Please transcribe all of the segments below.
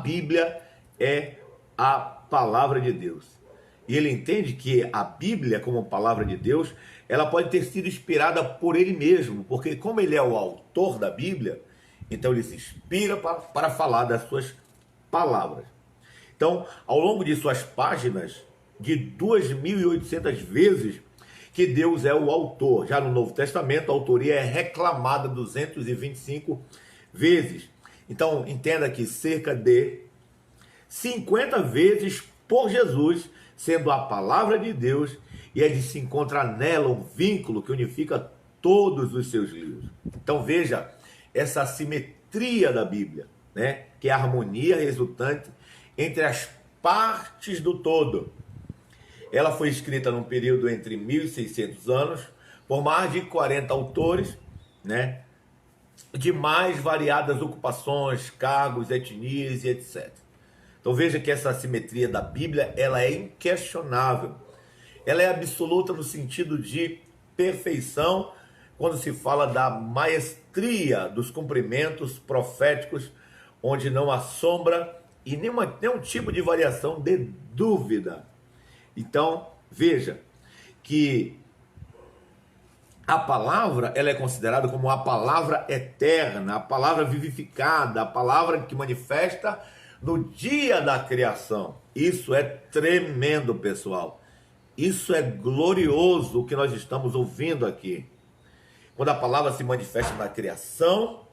Bíblia é a palavra de Deus. E ele entende que a Bíblia, como palavra de Deus, ela pode ter sido inspirada por ele mesmo, porque como ele é o autor da Bíblia, então ele se inspira para falar das suas palavras. Então, ao longo de suas páginas, de 2.800 vezes que Deus é o autor. Já no Novo Testamento, a autoria é reclamada 225 vezes. Então, entenda que cerca de 50 vezes por Jesus, sendo a palavra de Deus, e é de se encontrar nela um vínculo que unifica todos os seus livros. Então veja essa simetria da Bíblia, né? Que é a harmonia resultante entre as partes do todo. Ela foi escrita num período entre 1.600 anos, por mais de 40 autores, né? De mais variadas ocupações, cargos, etnias e etc. Então veja que essa simetria da Bíblia, ela é inquestionável. Ela é absoluta no sentido de perfeição, quando se fala da maestria dos cumprimentos proféticos, onde não há sombra e nenhum tipo de variação de dúvida. Então, veja que a palavra, ela é considerada como a palavra eterna, a palavra vivificada, a palavra que manifesta no dia da criação. Isso é tremendo, pessoal. Isso é glorioso o que nós estamos ouvindo aqui. Quando a palavra se manifesta na criação,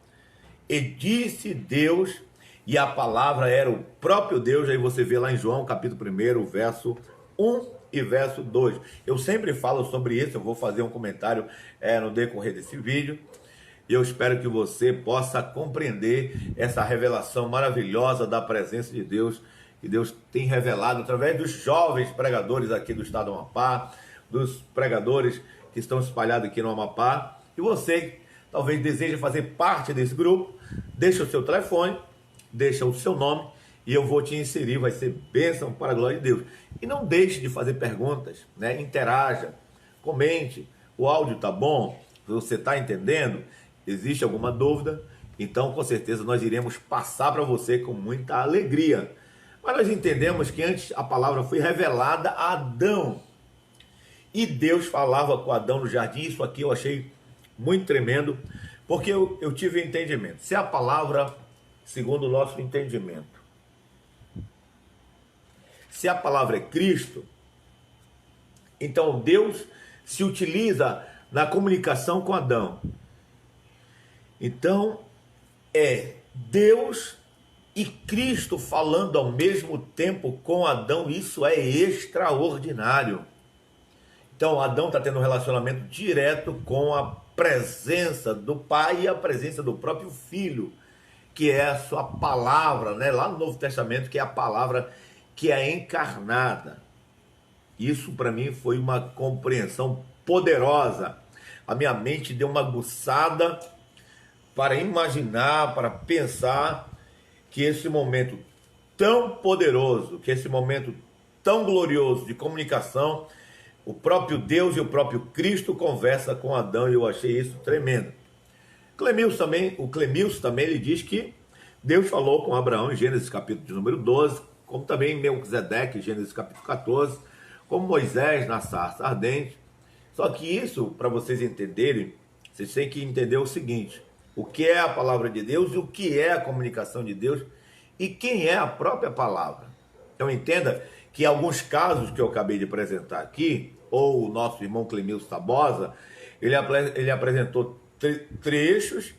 e disse Deus, e a palavra era o próprio Deus. Aí você vê lá em João, capítulo 1, verso 1 e verso 2. Eu sempre falo sobre isso, eu vou fazer um comentário no decorrer desse vídeo. E eu espero que você possa compreender essa revelação maravilhosa da presença de Deus, que Deus tem revelado através dos jovens pregadores aqui do estado do Amapá, dos pregadores que estão espalhados aqui no Amapá. E você, talvez deseje fazer parte desse grupo, deixa o seu telefone, deixa o seu nome, e eu vou te inserir, vai ser bênção para a glória de Deus. E não deixe de fazer perguntas, né? Interaja, comente, o áudio tá bom? Você está entendendo? Existe alguma dúvida? Então, com certeza, nós iremos passar para você com muita alegria. Mas nós entendemos que antes a palavra foi revelada a Adão. E Deus falava com Adão no jardim. Isso aqui eu achei muito tremendo, porque eu tive entendimento. Se a palavra, segundo o nosso entendimento, se a palavra é Cristo, então Deus se utiliza na comunicação com Adão. Então, é Deus e Cristo falando ao mesmo tempo com Adão. Isso é extraordinário. Então, Adão está tendo um relacionamento direto com a presença do Pai e a presença do próprio Filho, que é a sua palavra, né? Lá no Novo Testamento, que é a palavra que é encarnada. Isso, para mim, foi uma compreensão poderosa. A minha mente deu uma aguçada para imaginar, para pensar que esse momento tão poderoso, que esse momento tão glorioso de comunicação, o próprio Deus e o próprio Cristo conversa com Adão, e eu achei isso tremendo. O Clemilson também ele diz que Deus falou com Abraão em Gênesis capítulo de número 12, como também em Melquisedeque, em Gênesis capítulo 14, como Moisés na sarça ardente. Só que isso, para vocês entenderem, vocês têm que entender o seguinte: o que é a palavra de Deus e o que é a comunicação de Deus e quem é a própria palavra. Então entenda que alguns casos que eu acabei de apresentar aqui, ou o nosso irmão Clemilson Tabosa, ele apresentou trechos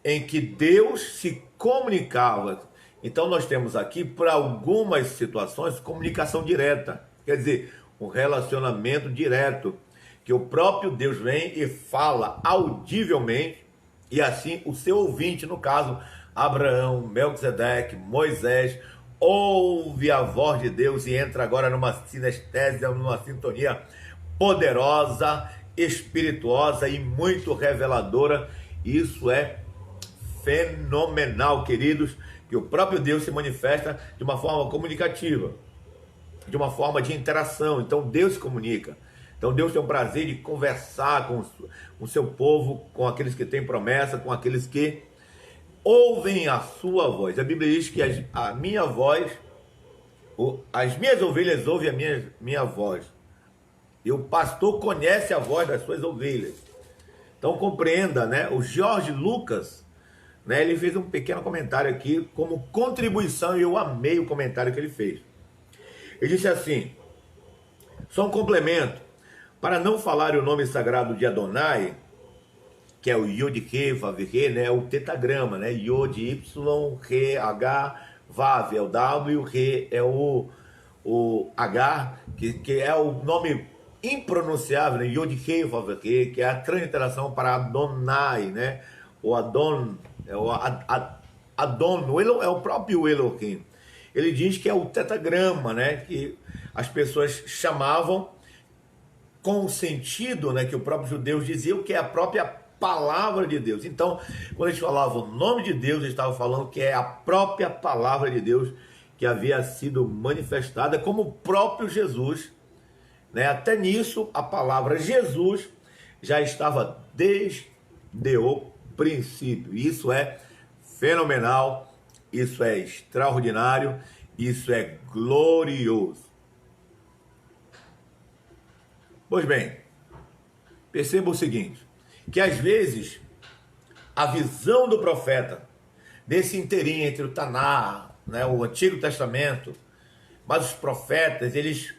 em que Deus se comunicava. Então nós temos aqui, para algumas situações, comunicação direta. Quer dizer, um relacionamento direto, que o próprio Deus vem e fala audivelmente. E assim, o seu ouvinte, no caso, Abraão, Melquisedeque, Moisés, ouve a voz de Deus e entra agora numa sinestesia, numa sintonia poderosa, espirituosa e muito reveladora. Isso é fenomenal, queridos, que o próprio Deus se manifesta de uma forma comunicativa, de uma forma de interação. Então Deus se comunica. Então Deus tem o prazer de conversar com o seu povo, com aqueles que têm promessa, com aqueles que ouvem a sua voz. A Bíblia diz que a minha voz, as minhas ovelhas ouvem a minha voz. E o pastor conhece a voz das suas ovelhas. Então compreenda, né? O Jorge Lucas, né, ele fez um pequeno comentário aqui como contribuição e eu amei o comentário que ele fez. Ele disse assim, só um complemento, para não falar o nome sagrado de Adonai, que é o Yod-He, Vav-He, né, o tetagrama, né, Yod, Y, He, H, Vav, é o W, He é o H, que é o nome impronunciável, né, Yod-He, Vav-He, que é a transliteração para Adonai, né, o Adon, é o Adon, é o próprio Elohim. Ele diz que é o tetagrama, né, que as pessoas chamavam com o sentido, né, que o próprio judeu dizia, que é a própria palavra de Deus. Então, quando a gente falava o nome de Deus, a gente estava falando que é a própria palavra de Deus que havia sido manifestada como o próprio Jesus, né? Até nisso, a palavra Jesus já estava desde o princípio. Isso é fenomenal, isso é extraordinário, isso é glorioso. Pois bem, perceba o seguinte, que às vezes a visão do profeta, desse inteirinho entre o Taná, né, o Antigo Testamento, mas os profetas, eles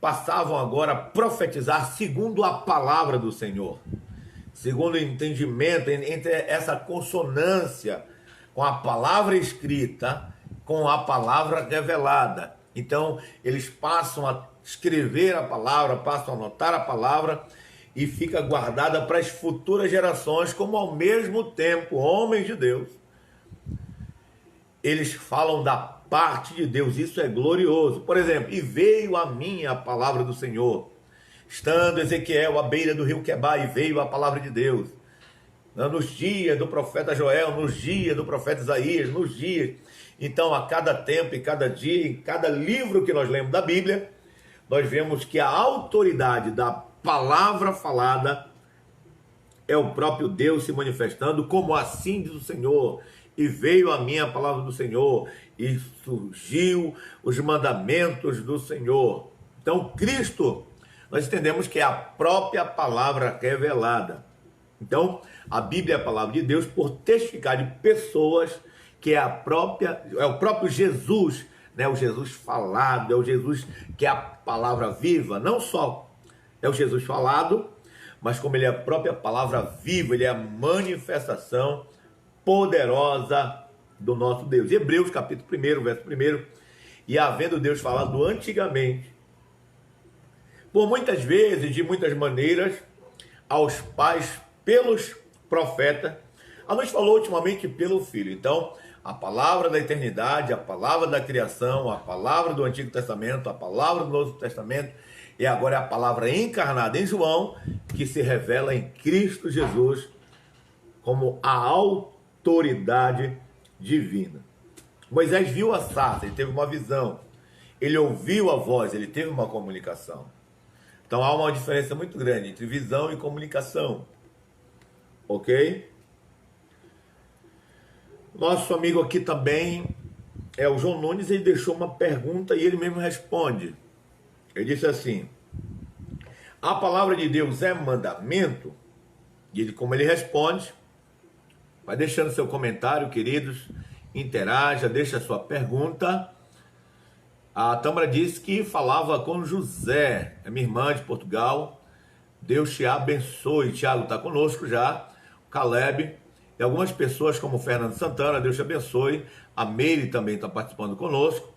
passavam agora a profetizar segundo a palavra do Senhor, segundo o entendimento, entre essa consonância com a palavra escrita, com a palavra revelada. Então, eles passam a escrever a palavra, passam a anotar a palavra e fica guardada para as futuras gerações, como ao mesmo tempo, homens de Deus, eles falam da parte de Deus, isso é glorioso. Por exemplo, e veio a mim a palavra do Senhor, estando Ezequiel à beira do rio Quebar, e veio a palavra de Deus, nos dias do profeta Joel, nos dias do profeta Isaías, nos dias. Então, a cada tempo e cada dia, em cada livro que nós lemos da Bíblia, nós vemos que a autoridade da palavra falada é o próprio Deus se manifestando, como assim diz o Senhor, e veio a mim a palavra do Senhor, e surgiu os mandamentos do Senhor. Então, Cristo, nós entendemos que é a própria palavra revelada. Então, a Bíblia é a palavra de Deus por testificar de pessoas que é o próprio Jesus, né? O Jesus falado, é o Jesus que é a palavra viva, não só é o Jesus falado, mas como ele é a própria palavra viva, ele é a manifestação poderosa do nosso Deus. Hebreus capítulo 1, verso 1, e havendo Deus falado antigamente, por muitas vezes, de muitas maneiras, aos pais pelos profetas, a nos falou ultimamente pelo Filho. Então, a palavra da eternidade, a palavra da criação, a palavra do Antigo Testamento, a palavra do Novo Testamento, e agora é a palavra encarnada em João, que se revela em Cristo Jesus como a autoridade divina. Moisés viu a sarça, ele teve uma visão, ele ouviu a voz, ele teve uma comunicação. Então há uma diferença muito grande entre visão e comunicação. Ok? Nosso amigo aqui também é o João Nunes, ele deixou uma pergunta e ele mesmo responde. Ele disse assim, a palavra de Deus é mandamento? E ele, como ele responde, vai deixando seu comentário, queridos, interaja, deixa a sua pergunta. A Tâmara disse que falava com José, é minha irmã de Portugal. Deus te abençoe. Tiago está conosco já, o Caleb, e algumas pessoas como o Fernando Santana, Deus te abençoe. A Meire também está participando conosco,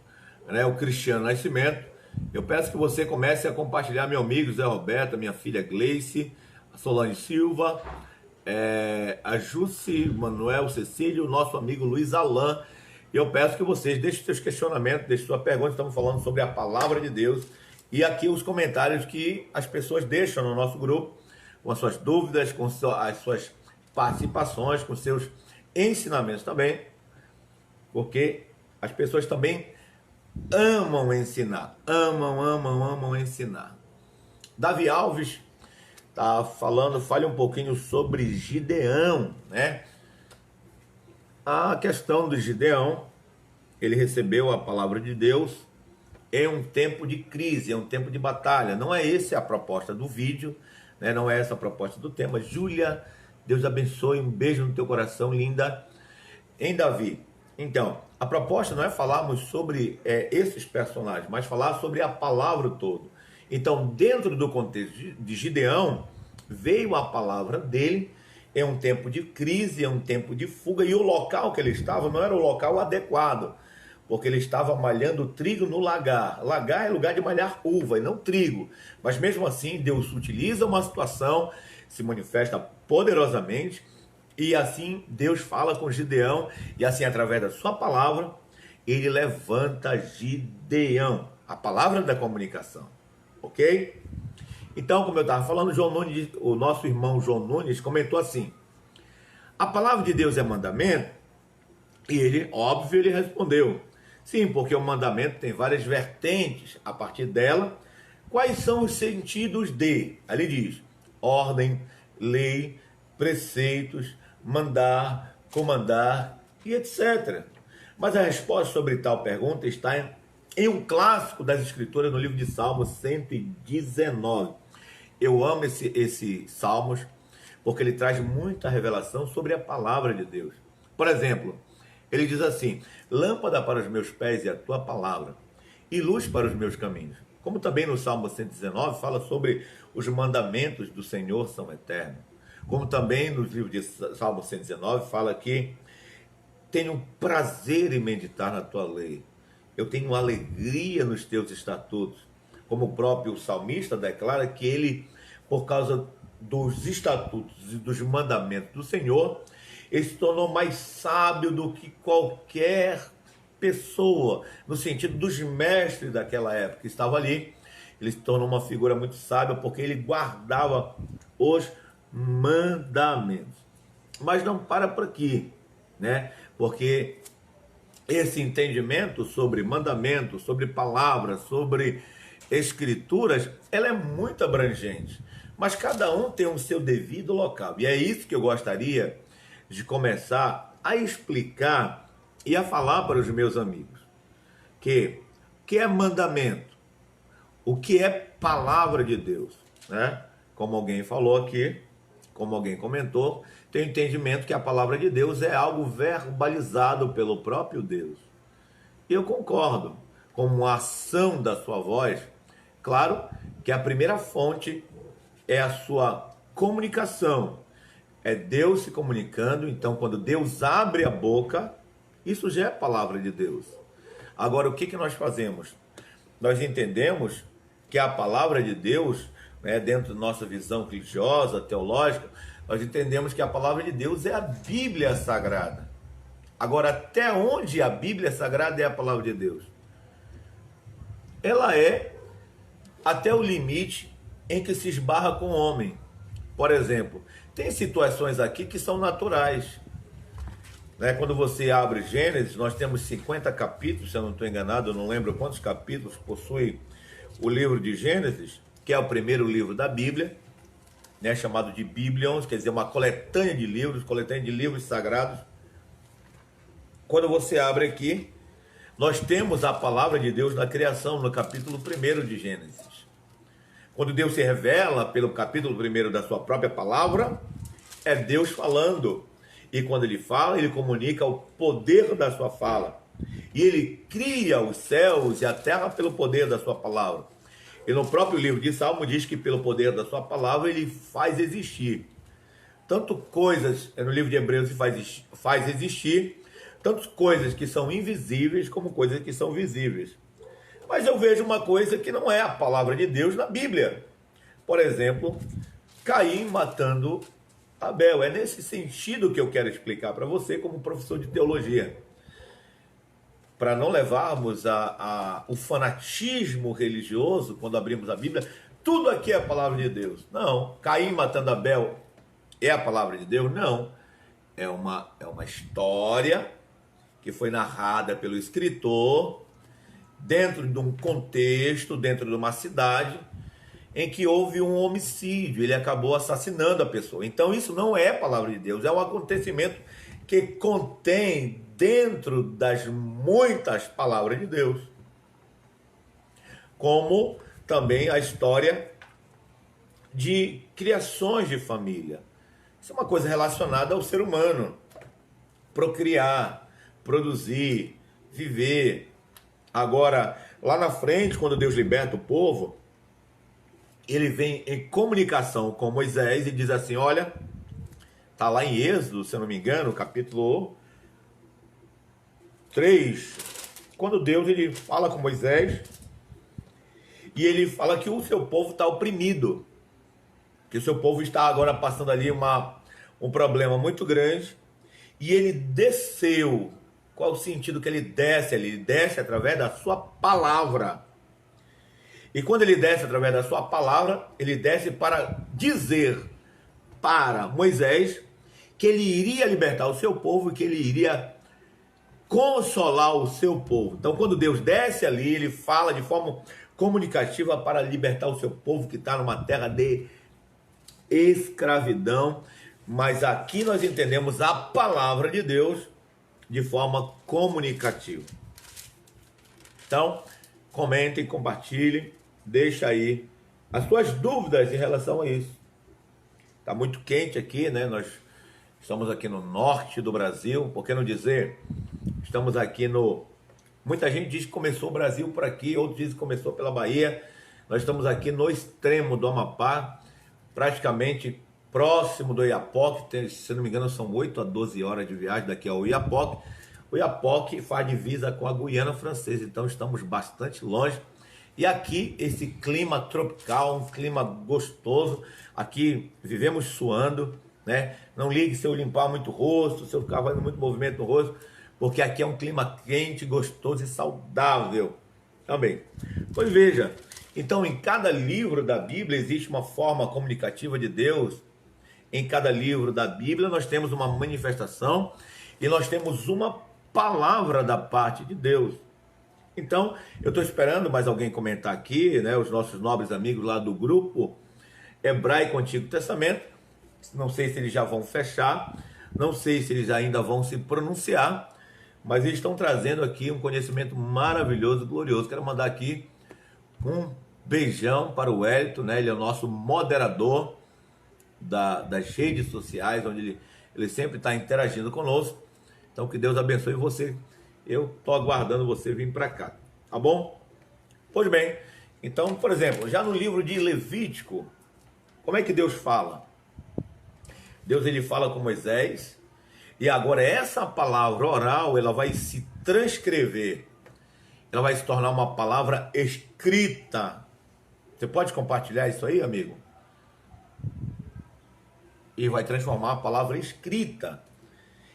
né? O Cristiano Nascimento. Eu peço que você comece a compartilhar, meu amigo Zé Roberto, minha filha Gleice, a Solange Silva, a Jussi, Manuel, Cecílio, o nosso amigo Luiz Alain. E eu peço que vocês deixem seus questionamentos, deixem sua pergunta. Estamos falando sobre a palavra de Deus. E aqui os comentários que as pessoas deixam no nosso grupo, com as suas dúvidas, com as suas participações, com seus ensinamentos também. Porque as pessoas também amam ensinar. Amam ensinar. Davi Alves está falando, fale um pouquinho sobre Gideão, né? a questão do Gideão, ele recebeu a palavra de Deus em um tempo de crise, é um tempo de batalha. Não é essa a proposta do vídeo, né? Não é essa a proposta do tema. Júlia, Deus abençoe, um beijo no teu coração, linda. Em Davi. Então, a proposta não é falarmos sobre esses personagens, mas falar sobre a palavra todo. Então, dentro do contexto de Gideão, veio a palavra dele em um tempo de crise, em um tempo de fuga, e o local que ele estava não era o local adequado, porque ele estava malhando trigo no lagar. Lagar é lugar de malhar uva e não trigo. Mas mesmo assim, Deus utiliza uma situação, se manifesta poderosamente, e assim Deus fala com Gideão, e assim através da sua palavra, ele levanta Gideão. A palavra da comunicação. Ok? Então, como eu estava falando, João Nunes, o nosso irmão João Nunes comentou assim: a palavra de Deus é mandamento? E ele, óbvio, ele respondeu: sim, porque o mandamento tem várias vertentes. A partir dela, quais são os sentidos de? Ali diz: ordem, lei, preceitos, mandar, comandar e etc. Mas a resposta sobre tal pergunta está em um clássico das escrituras, no livro de Salmos 119. Eu amo esse Salmos, porque ele traz muita revelação sobre a palavra de Deus. Por exemplo, ele diz assim: lâmpada para os meus pés é a tua palavra, e luz para os meus caminhos. Como também no Salmo 119 fala sobre os mandamentos do Senhor são eternos. Como também no livro de Salmo 119 fala que tenho prazer em meditar na tua lei. Eu tenho alegria nos teus estatutos. Como o próprio salmista declara que ele, por causa dos estatutos e dos mandamentos do Senhor, ele se tornou mais sábio do que qualquer pessoa, no sentido dos mestres daquela época que estavam ali. Ele se tornou uma figura muito sábia porque ele guardava os mandamentos. Mas não para por aqui, né? Porque esse entendimento sobre mandamentos, sobre palavras, sobre escrituras, ela é muito abrangente. Mas cada um tem o seu devido local. E é isso que eu gostaria de começar a explicar e a falar para os meus amigos. O que é mandamento? O que é palavra de Deus? Né? Como alguém falou aqui, como alguém comentou, tem o entendimento que a palavra de Deus é algo verbalizado pelo próprio Deus. E eu concordo, como a ação da sua voz. Claro que a primeira fonte é a sua comunicação. É Deus se comunicando. Então, quando Deus abre a boca, isso já é palavra de Deus. Agora, o que nós fazemos? Nós entendemos que a palavra de Deus, né, dentro da nossa visão religiosa, teológica, nós entendemos que a palavra de Deus é a Bíblia Sagrada. Agora, até onde a Bíblia Sagrada é a palavra de Deus? Ela é até o limite em que se esbarra com o homem. Por exemplo, tem situações aqui que são naturais. Né? Quando você abre Gênesis, nós temos 50 capítulos, se eu não estou enganado, eu não lembro quantos capítulos possui o livro de Gênesis, que é o primeiro livro da Bíblia, né, chamado de Biblions, quer dizer, uma coletânea de livros sagrados. Quando você abre aqui, nós temos a palavra de Deus na criação, no capítulo 1 de Gênesis. Quando Deus se revela pelo capítulo 1 da sua própria palavra, é Deus falando. E quando ele fala, ele comunica o poder da sua fala. E ele cria os céus e a terra pelo poder da sua palavra. E no próprio livro de Salmo diz que pelo poder da sua palavra ele faz existir. Tanto coisas, no livro de Hebreus faz existir, tanto coisas que são invisíveis como coisas que são visíveis. Mas eu vejo uma coisa que não é a palavra de Deus na Bíblia. Por exemplo, Caim matando Abel. É nesse sentido que eu quero explicar para você como professor de teologia. Para não levarmos o fanatismo religioso, quando abrimos a Bíblia, tudo aqui é a palavra de Deus. Não. Caim matando Abel é a palavra de Deus? Não. É uma história que foi narrada pelo escritor dentro de um contexto, dentro de uma cidade, em que houve um homicídio, ele acabou assassinando a pessoa. Então isso não é palavra de Deus, é um acontecimento que contém dentro das muitas palavras de Deus, como também a história de criações de família. Isso é uma coisa relacionada ao ser humano. Procriar, produzir, viver. Agora, lá na frente, quando Deus liberta o povo, ele vem em comunicação com Moisés e diz assim, olha, está lá em Êxodo, se eu não me engano, capítulo 3, quando Deus ele fala com Moisés e ele fala que o seu povo está oprimido, que o seu povo está agora passando ali um problema muito grande, e ele desceu. Qual o sentido que ele desce ali? Ele desce através da sua palavra. E quando ele desce através da sua palavra, ele desce para dizer para Moisés que ele iria libertar o seu povo e que ele iria consolar o seu povo. Então, quando Deus desce ali, ele fala de forma comunicativa para libertar o seu povo que está numa terra de escravidão. Mas aqui nós entendemos a palavra de Deus de forma comunicativa. Então, comentem, compartilhem, deixa aí as suas dúvidas em relação a isso. Está muito quente aqui, né? Nós estamos aqui no norte do Brasil, por que não dizer? Estamos aqui no... Muita gente diz que começou o Brasil por aqui, outros dizem que começou pela Bahia. Nós estamos aqui no extremo do Amapá, praticamente próximo do Oiapoque, se não me engano são 8 a 12 horas de viagem daqui ao Oiapoque. O Oiapoque faz divisa com a Guiana Francesa, então estamos bastante longe. E aqui esse clima tropical, um clima gostoso, aqui vivemos suando, né? Não ligue se eu limpar muito o rosto, se eu ficar fazendo muito movimento no rosto, porque aqui é um clima quente, gostoso e saudável também. Pois veja, então em cada livro da Bíblia existe uma forma comunicativa de Deus. Em cada livro da Bíblia nós temos uma manifestação e nós temos uma palavra da parte de Deus. Então, eu estou esperando mais alguém comentar aqui, né? Os nossos nobres amigos lá do grupo Hebraico Antigo Testamento. Não sei se eles já vão fechar, não sei se eles ainda vão se pronunciar, mas eles estão trazendo aqui um conhecimento maravilhoso, glorioso. Quero mandar aqui um beijão para o Wellington, né? Ele é o nosso moderador das redes sociais, onde ele sempre está interagindo conosco. Então que Deus abençoe você. Eu estou aguardando você vir para cá, tá bom? Pois bem, então, por exemplo, já no livro de Levítico, como é que Deus fala? Deus ele fala com Moisés, e agora essa palavra oral, ela vai se transcrever, ela vai se tornar uma palavra escrita. Você pode compartilhar isso aí, amigo? E vai transformar a palavra escrita,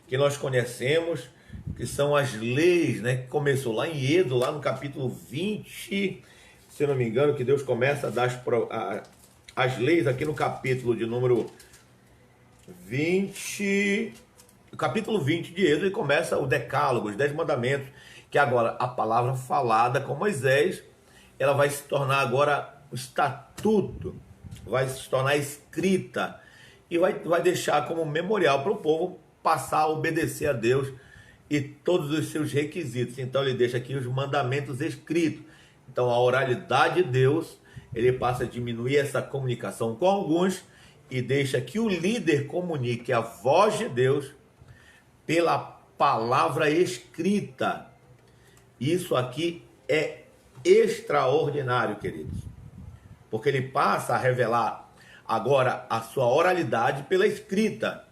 que nós conhecemos, que são as leis, né? Que começou lá em Êxodo, lá no capítulo 20, se eu não me engano, que Deus começa a dar as leis aqui no capítulo de número 20, o capítulo 20 de Êxodo, e começa o decálogo, os 10 mandamentos, que agora a palavra falada com Moisés, ela vai se tornar agora o estatuto, vai se tornar escrita, e vai deixar como memorial para o povo passar a obedecer a Deus e todos os seus requisitos. Então ele deixa aqui os mandamentos escritos. Então a oralidade de Deus, ele passa a diminuir essa comunicação com alguns e deixa que o líder comunique a voz de Deus pela palavra escrita. Isso aqui é extraordinário, queridos, porque ele passa a revelar agora a sua oralidade pela escrita.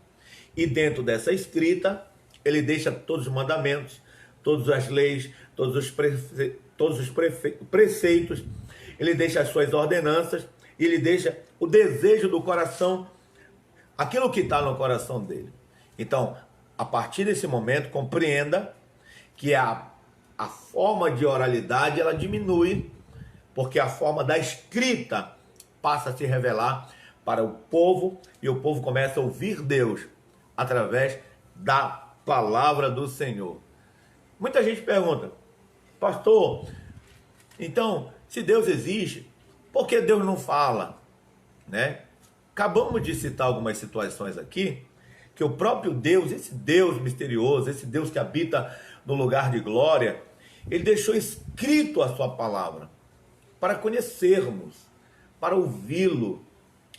E dentro dessa escrita, ele deixa todos os mandamentos, todas as leis, todos os preceitos, ele deixa as suas ordenanças, ele deixa o desejo do coração, aquilo que está no coração dele. Então, a partir desse momento, compreenda que a forma de oralidade, ela diminui, porque a forma da escrita passa a se revelar para o povo, e o povo começa a ouvir Deus através da palavra do Senhor. Muita gente pergunta, pastor, então, se Deus existe, por que Deus não fala? Né? Acabamos de citar algumas situações aqui, que o próprio Deus, esse Deus misterioso, esse Deus que habita no lugar de glória, ele deixou escrito a sua palavra para conhecermos, para ouvi-lo.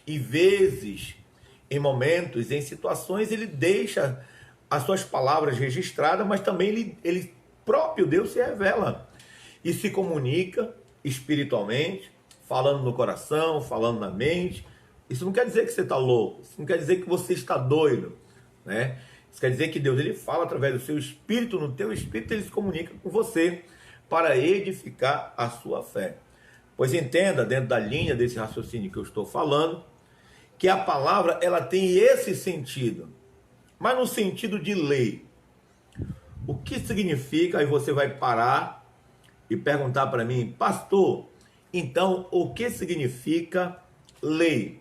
E vezes, em momentos, em situações, ele deixa as suas palavras registradas, mas também ele próprio Deus se revela e se comunica espiritualmente, falando no coração, falando na mente. Isso não quer dizer que você está louco, isso não quer dizer que você está doido, né? Isso quer dizer que Deus, ele fala através do seu espírito, no teu espírito ele se comunica com você para edificar a sua fé. Pois entenda, dentro da linha desse raciocínio que eu estou falando, que a palavra ela tem esse sentido, mas no sentido de lei. O que significa? Aí você vai parar e perguntar para mim, pastor, então o que significa lei?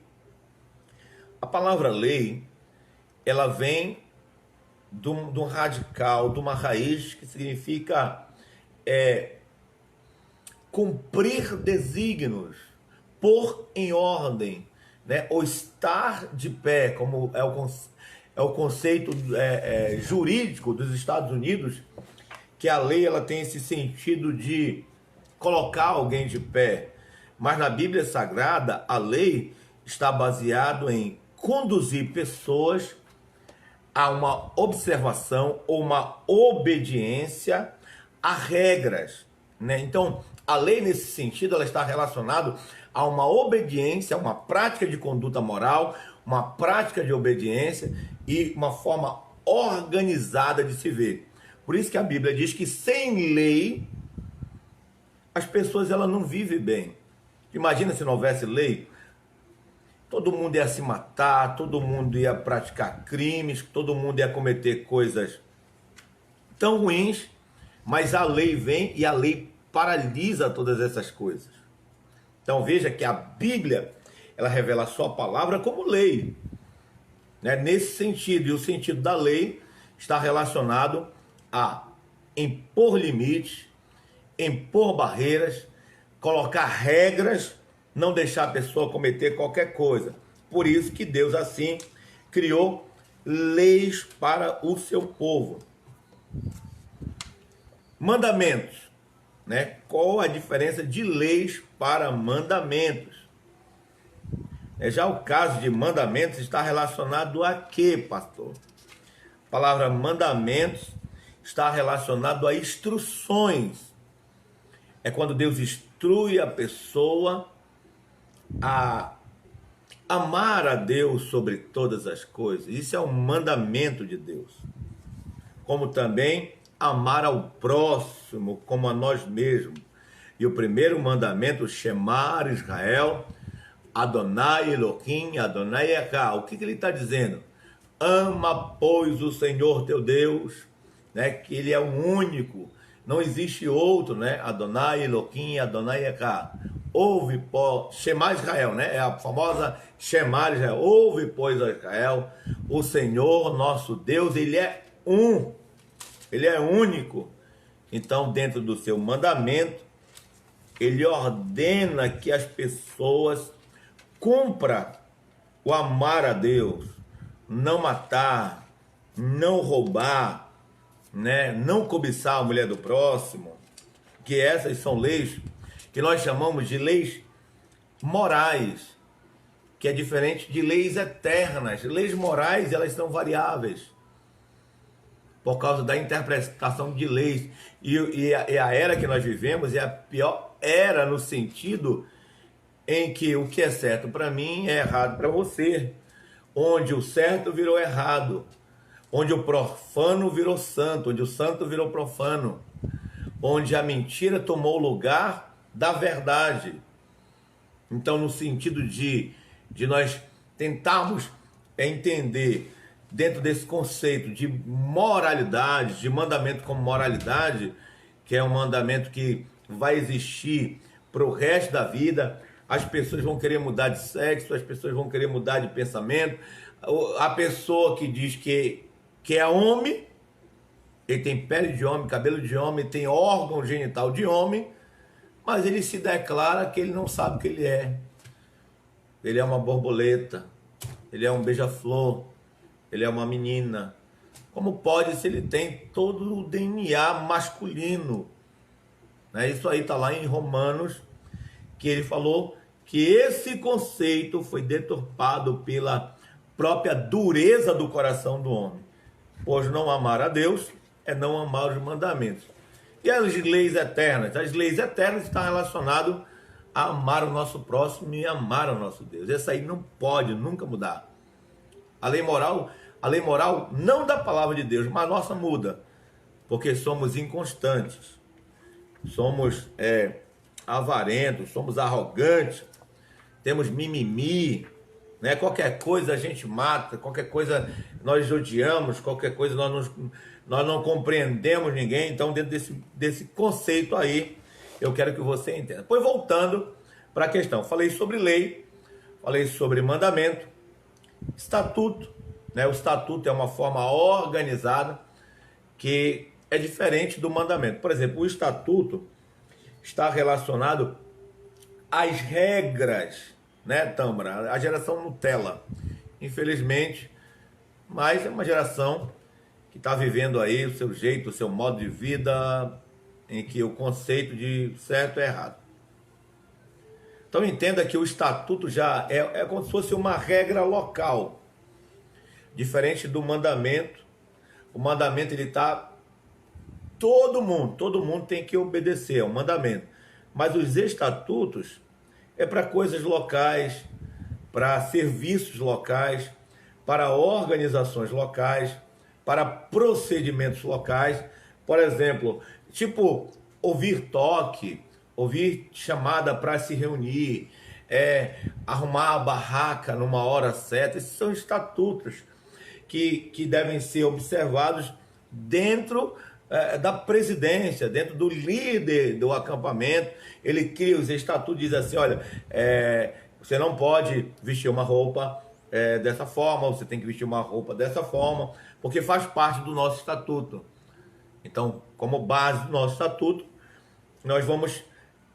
A palavra lei, ela vem de um radical, de uma raiz que significa cumprir desígnios, pôr em ordem, né? Ou estar de pé, como é o conceito jurídico dos Estados Unidos, que a lei ela tem esse sentido de colocar alguém de pé. Mas na Bíblia Sagrada, a lei está baseado em conduzir pessoas a uma observação ou uma obediência a regras, né? Então, a lei nesse sentido, ela está relacionada a uma obediência, a uma prática de conduta moral, uma prática de obediência e uma forma organizada de se ver. Por isso que a Bíblia diz que sem lei, as pessoas elas não vivem bem. Imagina se não houvesse lei, todo mundo ia se matar, todo mundo ia praticar crimes, todo mundo ia cometer coisas tão ruins, mas a lei vem e a lei paralisa todas essas coisas. Então veja que a Bíblia, ela revela a sua palavra como lei, né? Nesse sentido, e o sentido da lei está relacionado a impor limites, impor barreiras, colocar regras, não deixar a pessoa cometer qualquer coisa. Por isso que Deus assim criou leis para o seu povo. Mandamentos, né? Qual a diferença de leis para mandamentos? Já o caso de mandamentos está relacionado a quê, pastor? A palavra mandamentos está relacionado a instruções. É quando Deus instrui a pessoa a amar a Deus sobre todas as coisas. Isso é um mandamento de Deus. Como também amar ao próximo como a nós mesmos. E o primeiro mandamento, Shema Israel, Adonai Elohim, Adonai Echá. O que ele está dizendo? Ama, pois, o Senhor teu Deus, né? Que ele é o único, não existe outro, né? Adonai Elohim, Adonai Echá. Ouve, Shema Israel, né? É a famosa Shema Israel. Ouve, pois, Israel, o Senhor nosso Deus, ele é um, ele é único. Então, dentro do seu mandamento, ele ordena que as pessoas cumpram o amar a Deus, não matar, não roubar, né? Não cobiçar a mulher do próximo, que essas são leis que nós chamamos de leis morais, que é diferente de leis eternas. Leis morais, elas são variáveis por causa da interpretação de leis. E a era que nós vivemos é a pior era no sentido em que o que é certo para mim é errado para você, onde o certo virou errado, onde o profano virou santo, onde o santo virou profano, onde a mentira tomou o lugar da verdade. Então, no sentido de nós tentarmos entender dentro desse conceito de moralidade, de mandamento como moralidade, que é um mandamento que vai existir para o resto da vida, as pessoas vão querer mudar de sexo, as pessoas vão querer mudar de pensamento. A pessoa que diz que é homem, ele tem pele de homem, cabelo de homem, tem órgão genital de homem, mas ele se declara que ele não sabe o que ele é. Ele é uma borboleta, ele é um beija-flor, ele é uma menina? Como pode se ele tem todo o DNA masculino? Né? Isso aí está lá em Romanos, que ele falou que esse conceito foi deturpado pela própria dureza do coração do homem. Pois não amar a Deus é não amar os mandamentos. E as leis eternas? As leis eternas estão relacionadas a amar o nosso próximo e amar o nosso Deus. Essa aí não pode nunca mudar. A lei moral não da palavra de Deus, mas a nossa muda, porque somos inconstantes, somos avarentos, somos arrogantes, temos mimimi, né? Qualquer coisa a gente mata, qualquer coisa nós odiamos, qualquer coisa nós não compreendemos ninguém. Então, dentro desse conceito aí, eu quero que você entenda. Depois, voltando para a questão, falei sobre lei, falei sobre mandamento, estatuto, né? O estatuto é uma forma organizada que é diferente do mandamento. Por exemplo, o estatuto está relacionado às regras, né, Tâmara? A geração Nutella, infelizmente, mas é uma geração que está vivendo aí o seu jeito, o seu modo de vida, em que o conceito de certo é errado. Então entenda que o estatuto já é como se fosse uma regra local, diferente do mandamento. O mandamento, ele está, todo mundo tem que obedecer ao mandamento, mas os estatutos é para coisas locais, para serviços locais, para organizações locais, para procedimentos locais. Por exemplo, tipo ouvir toque, ouvir chamada para se reunir, arrumar a barraca numa hora certa. Esses são estatutos que devem ser observados dentro da presidência, dentro do líder do acampamento. Ele cria os estatutos, diz assim: olha, você não pode vestir uma roupa dessa forma, você tem que vestir uma roupa dessa forma, porque faz parte do nosso estatuto. Então, como base do nosso estatuto, nós vamos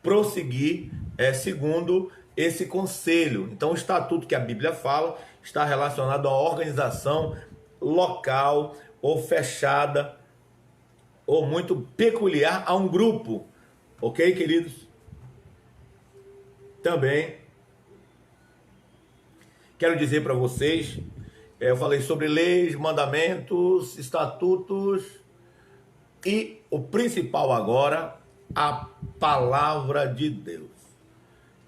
prosseguir segundo esse conselho. Então, o estatuto que a Bíblia fala está relacionado à organização local ou fechada ou muito peculiar a um grupo. Ok, queridos? Também quero dizer para vocês, eu falei sobre leis, mandamentos, estatutos e o principal agora, a palavra de Deus.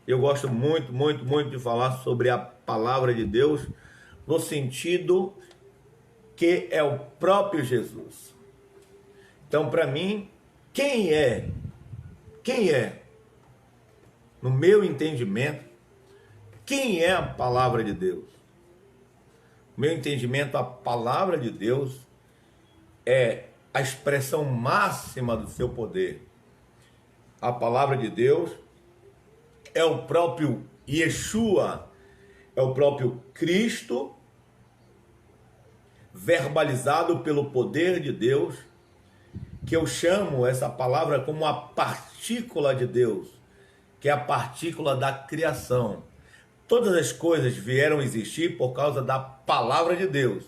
Eu gosto muito, muito, muito de falar sobre a palavra de Deus no sentido que é o próprio Jesus. Então, para mim, quem é, no meu entendimento, quem é a palavra de Deus? No meu entendimento, a palavra de Deus é a expressão máxima do seu poder. A palavra de Deus é o próprio Yeshua, é o próprio Cristo, verbalizado pelo poder de Deus, que eu chamo essa palavra como a partícula de Deus, que é a partícula da criação. Todas as coisas vieram existir por causa da palavra de Deus.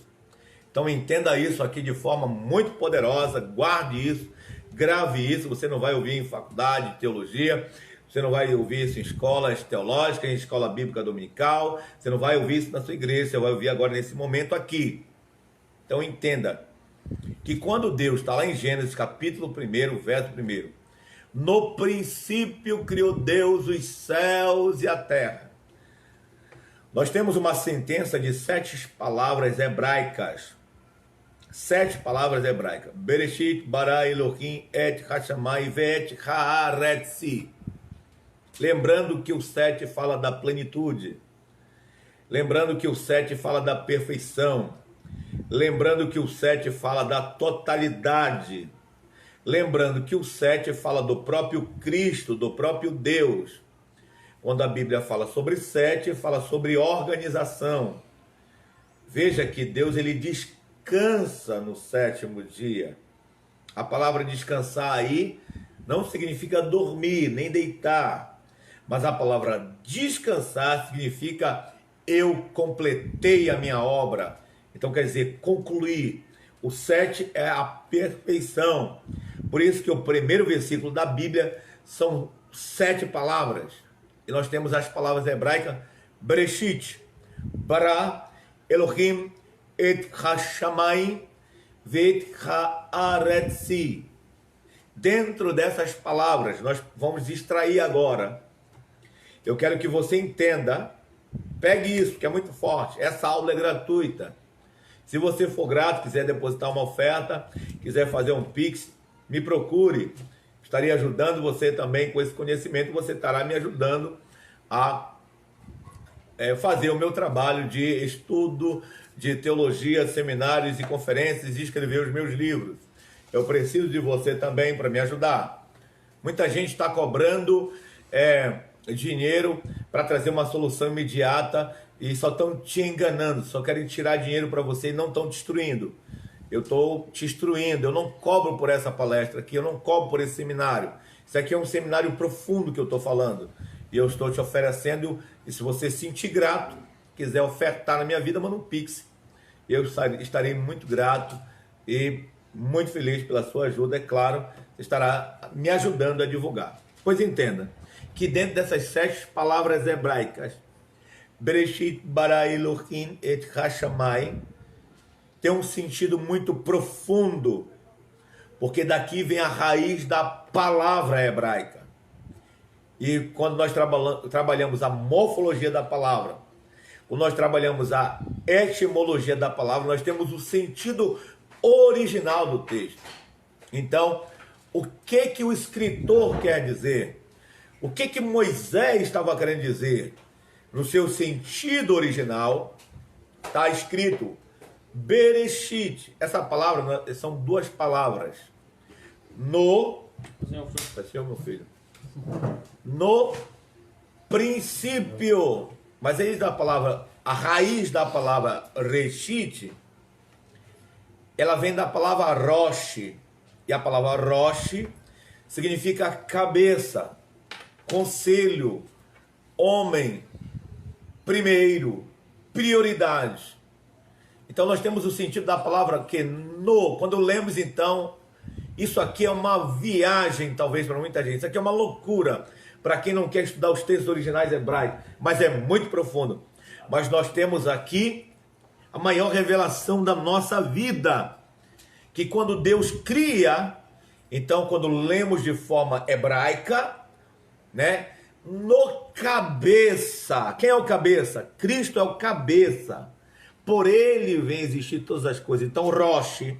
Então entenda isso aqui de forma muito poderosa, guarde isso, grave isso. Você não vai ouvir em faculdade de teologia, você não vai ouvir isso em escolas teológicas, em escola bíblica dominical, você não vai ouvir isso na sua igreja, você vai ouvir agora nesse momento aqui. Então entenda que quando Deus está lá em Gênesis capítulo 1, verso 1, no princípio criou Deus os céus e a terra. Nós temos uma sentença de 7 palavras hebraicas. 7 palavras hebraicas. Bereshit, bara, Elohim, et, hashamai, vet, haaretzi. Lembrando que o 7 fala da plenitude. Lembrando que o 7 fala da perfeição. Lembrando que o 7 fala da totalidade. Lembrando que o 7 fala do próprio Cristo, do próprio Deus. Quando a Bíblia fala sobre 7, fala sobre organização. Veja que Deus, ele descansa no 7º dia. A palavra descansar aí não significa dormir, nem deitar. Mas a palavra descansar significa eu completei a minha obra. Então quer dizer, concluir. O 7 é a perfeição. Por isso que o primeiro versículo da Bíblia são 7 palavras. E nós temos as palavras hebraicas Bereshit, Bara, Elohim, Et Hashamayim, Vet Haaretzi. Dentro dessas palavras, nós vamos extrair agora. Eu quero que você entenda, pegue isso, que é muito forte. Essa aula é gratuita. Se você for grato, quiser depositar uma oferta, quiser fazer um Pix, me procure. Estarei ajudando você também com esse conhecimento. Você estará me ajudando a fazer o meu trabalho de estudo, de teologia, seminários e conferências e escrever os meus livros. Eu preciso de você também para me ajudar. Muita gente está cobrando dinheiro para trazer uma solução imediata e só estão te enganando, só querem tirar dinheiro para você e não estão te instruindo. Eu estou te instruindo, eu não cobro por essa palestra aqui, eu não cobro por esse seminário. Isso aqui é um seminário profundo que eu estou falando. E eu estou te oferecendo, e se você se sentir grato, quiser ofertar na minha vida, manda um Pix. Eu estarei muito grato e muito feliz pela sua ajuda, é claro, você estará me ajudando a divulgar. Pois entenda, que dentro dessas 7 palavras hebraicas, Bereshit bara Elohim et Hashamayim, tem um sentido muito profundo, porque daqui vem a raiz da palavra hebraica. E quando nós trabalhamos a morfologia da palavra, quando nós trabalhamos a etimologia da palavra, nós temos o sentido original do texto. Então, o que o escritor quer dizer? O que Moisés estava querendo dizer? No seu sentido original, está escrito Bereshit. Essa palavra, são 2 palavras. Vai ser o meu filho. No princípio. Mas aí da palavra, a raiz da palavra Reshit, ela vem da palavra Rosh. E a palavra Rosh significa cabeça, conselho, homem, primeiro, prioridade. Então nós temos o sentido da palavra que quando lemos então, isso aqui é uma viagem talvez para muita gente, isso aqui é uma loucura para quem não quer estudar os textos originais hebraicos, mas é muito profundo. Mas nós temos aqui a maior revelação da nossa vida, que quando Deus cria, então quando lemos de forma hebraica, né? No cabeça. Quem é o cabeça? Cristo é o cabeça. Por ele vem existir todas as coisas. Então Rosh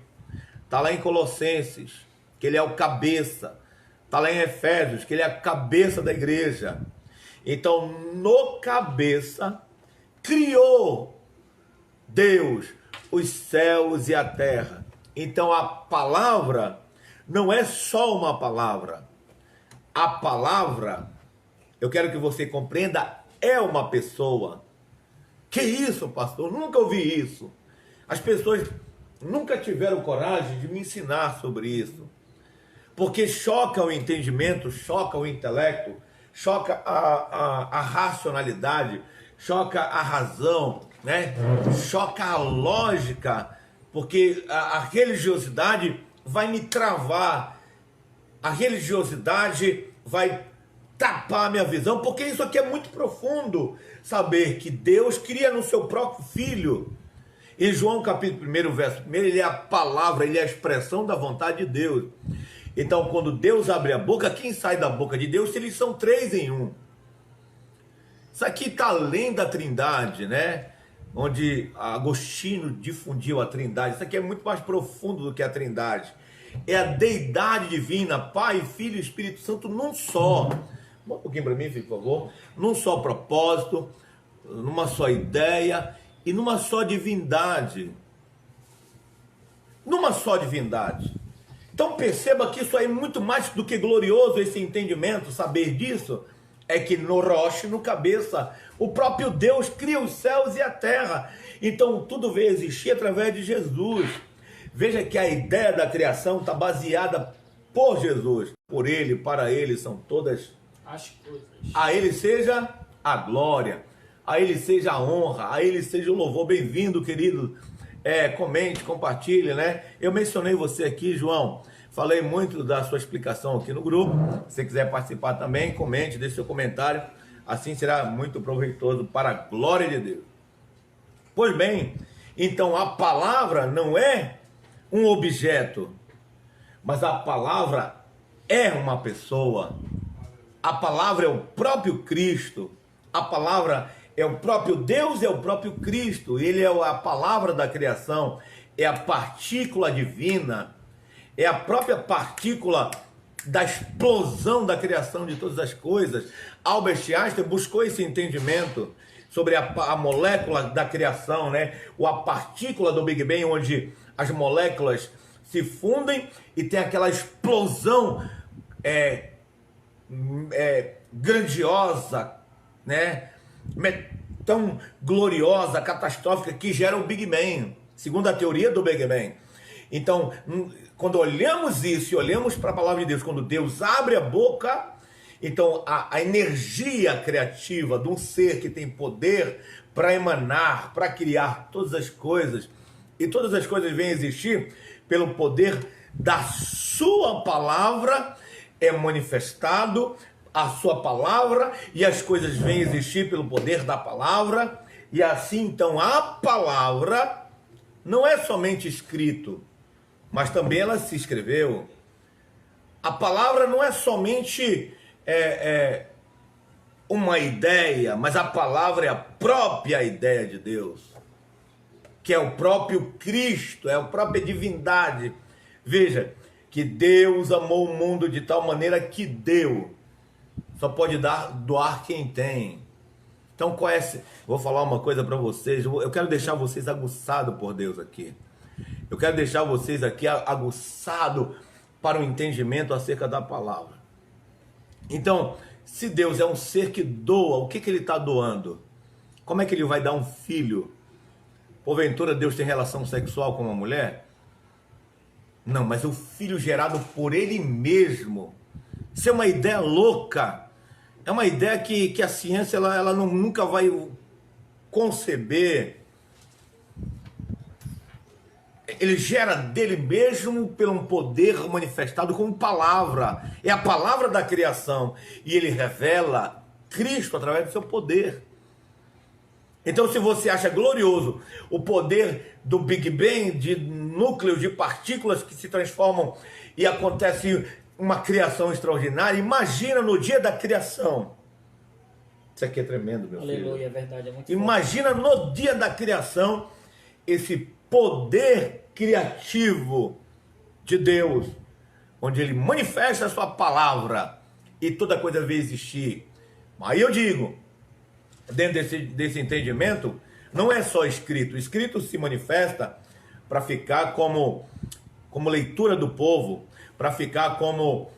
está lá em Colossenses, que ele é o cabeça. Está lá em Efésios, que ele é a cabeça da igreja. Então no cabeça criou Deus os céus e a terra. Então a palavra não é só uma palavra. A palavra, eu quero que você compreenda, é uma pessoa. Que isso, pastor? Nunca ouvi isso. As pessoas nunca tiveram coragem de me ensinar sobre isso. Porque choca o entendimento, choca o intelecto, choca a racionalidade, choca a razão, né? Choca a lógica, porque a religiosidade vai me travar. A religiosidade vai tapar a minha visão, porque isso aqui é muito profundo. Saber que Deus cria no seu próprio Filho. Em João capítulo 1, verso 1, ele é a palavra, ele é a expressão da vontade de Deus. Então, quando Deus abre a boca, quem sai da boca de Deus? Eles são 3 em 1. Isso aqui está além da Trindade, né? Onde Agostinho difundiu a Trindade. Isso aqui é muito mais profundo do que a Trindade. É a deidade divina, Pai, Filho e Espírito Santo num só. Um pouquinho para mim, filho, por favor. Num só propósito, numa só ideia e numa só divindade. Numa só divindade. Então perceba que isso aí é muito mais do que glorioso, esse entendimento, saber disso. É que no Rosh, no cabeça, o próprio Deus cria os céus e a terra. Então tudo veio existir através de Jesus. Veja que a ideia da criação está baseada por Jesus. Por ele, para ele são todas as coisas. A ele seja a glória, a ele seja a honra, a ele seja o louvor. Bem-vindo, querido. Comente, compartilhe, né? Eu mencionei você aqui, João. Falei muito da sua explicação aqui no grupo. Se você quiser participar também, comente, deixe seu comentário. Assim será muito proveitoso para a glória de Deus. Pois bem, então a palavra não é um objeto, mas a palavra é uma pessoa. A palavra é o próprio Cristo. A palavra é o próprio Deus, é o próprio Cristo. Ele é a palavra da criação, é a partícula divina, é a própria partícula da explosão da criação de todas as coisas. Albert Einstein buscou esse entendimento sobre a molécula da criação, né? Ou a partícula do Big Bang, onde as moléculas se fundem e tem aquela explosão grandiosa, né? Tão gloriosa, catastrófica, que gera o Big Bang, segundo a teoria do Big Bang. Então, quando olhamos isso e olhamos para a palavra de Deus, quando Deus abre a boca, então a energia criativa de um ser que tem poder para emanar, para criar todas as coisas, e todas as coisas vêm existir pelo poder da sua palavra, é manifestado a sua palavra, e as coisas vêm existir pelo poder da palavra, e assim então a palavra não é somente escrito, mas também ela se escreveu. A palavra não é somente uma ideia, mas a palavra é a própria ideia de Deus, que é o próprio Cristo, é a própria divindade. Veja, que Deus amou o mundo de tal maneira que deu. Só pode doar quem tem. Então, vou falar uma coisa para vocês. Eu quero deixar vocês aguçados por Deus aqui. Eu quero deixar vocês aqui aguçados para o entendimento acerca da palavra. Então, se Deus é um ser que doa, o que ele está doando? Como é que ele vai dar um filho? Porventura Deus tem relação sexual com uma mulher? Não, mas o filho gerado por ele mesmo. Isso é uma ideia louca. É uma ideia que a ciência ela nunca vai conceber. Ele gera dele mesmo pelo um poder manifestado como palavra. É a palavra da criação. E ele revela Cristo através do seu poder. Então, se você acha glorioso o poder do Big Bang, de núcleos, de partículas que se transformam e acontece uma criação extraordinária, imagina no dia da criação. Isso aqui é tremendo, meu filho. Aleluia, é verdade, é muito Imagina no dia da criação esse poder criativo de Deus, onde ele manifesta a sua palavra e toda coisa veio existir. Aí eu digo, dentro desse entendimento, não é só escrito. O escrito se manifesta para ficar como leitura do povo, para ficar como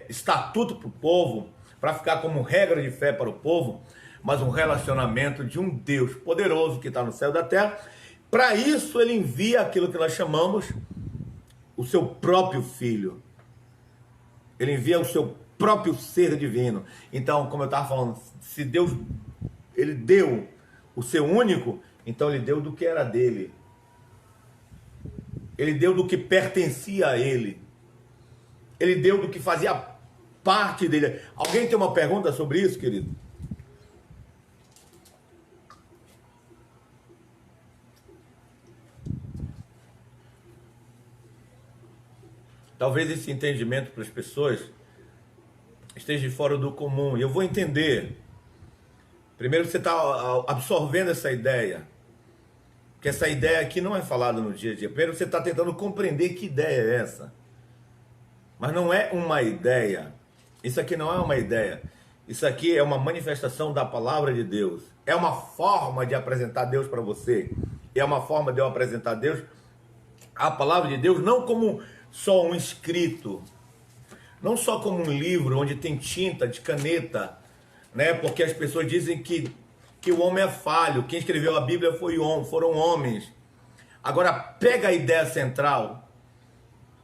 estatuto para o povo, para ficar como regra de fé para o povo, mas um relacionamento de um Deus poderoso que está no céu e da terra. Para isso ele envia aquilo que nós chamamos o seu próprio Filho. Ele envia o seu próprio ser divino. Então, como eu estava falando, se Deus ele deu o seu único, então ele deu do que era dele. Ele deu do que pertencia a ele. Ele deu do que fazia parte dele. Alguém tem uma pergunta sobre isso, querido? Talvez esse entendimento para as pessoas esteja fora do comum. E eu vou entender. Primeiro você está absorvendo essa ideia. Porque essa ideia aqui não é falada no dia a dia. Primeiro você está tentando compreender que ideia é essa. Mas não é uma ideia. Isso aqui não é uma ideia. Isso aqui é uma manifestação da palavra de Deus. É uma forma de apresentar Deus para você. É uma forma de eu apresentar Deus, a palavra de Deus, não como só um escrito. Não só como um livro onde tem tinta, de caneta, né? Porque as pessoas dizem que o homem é falho. Quem escreveu a Bíblia foram homens. Agora pega a ideia central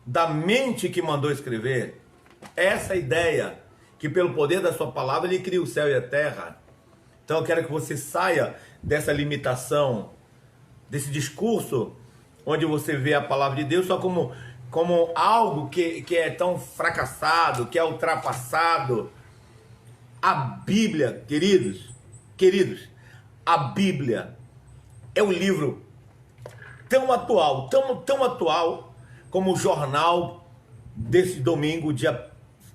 da mente que mandou escrever. Essa ideia que pelo poder da sua palavra ele cria o céu e a terra. Então eu quero que você saia dessa limitação, desse discurso onde você vê a palavra de Deus só como algo que é tão fracassado, que é ultrapassado. A Bíblia, queridos, a Bíblia é um livro tão atual, tão atual como o jornal desse domingo, dia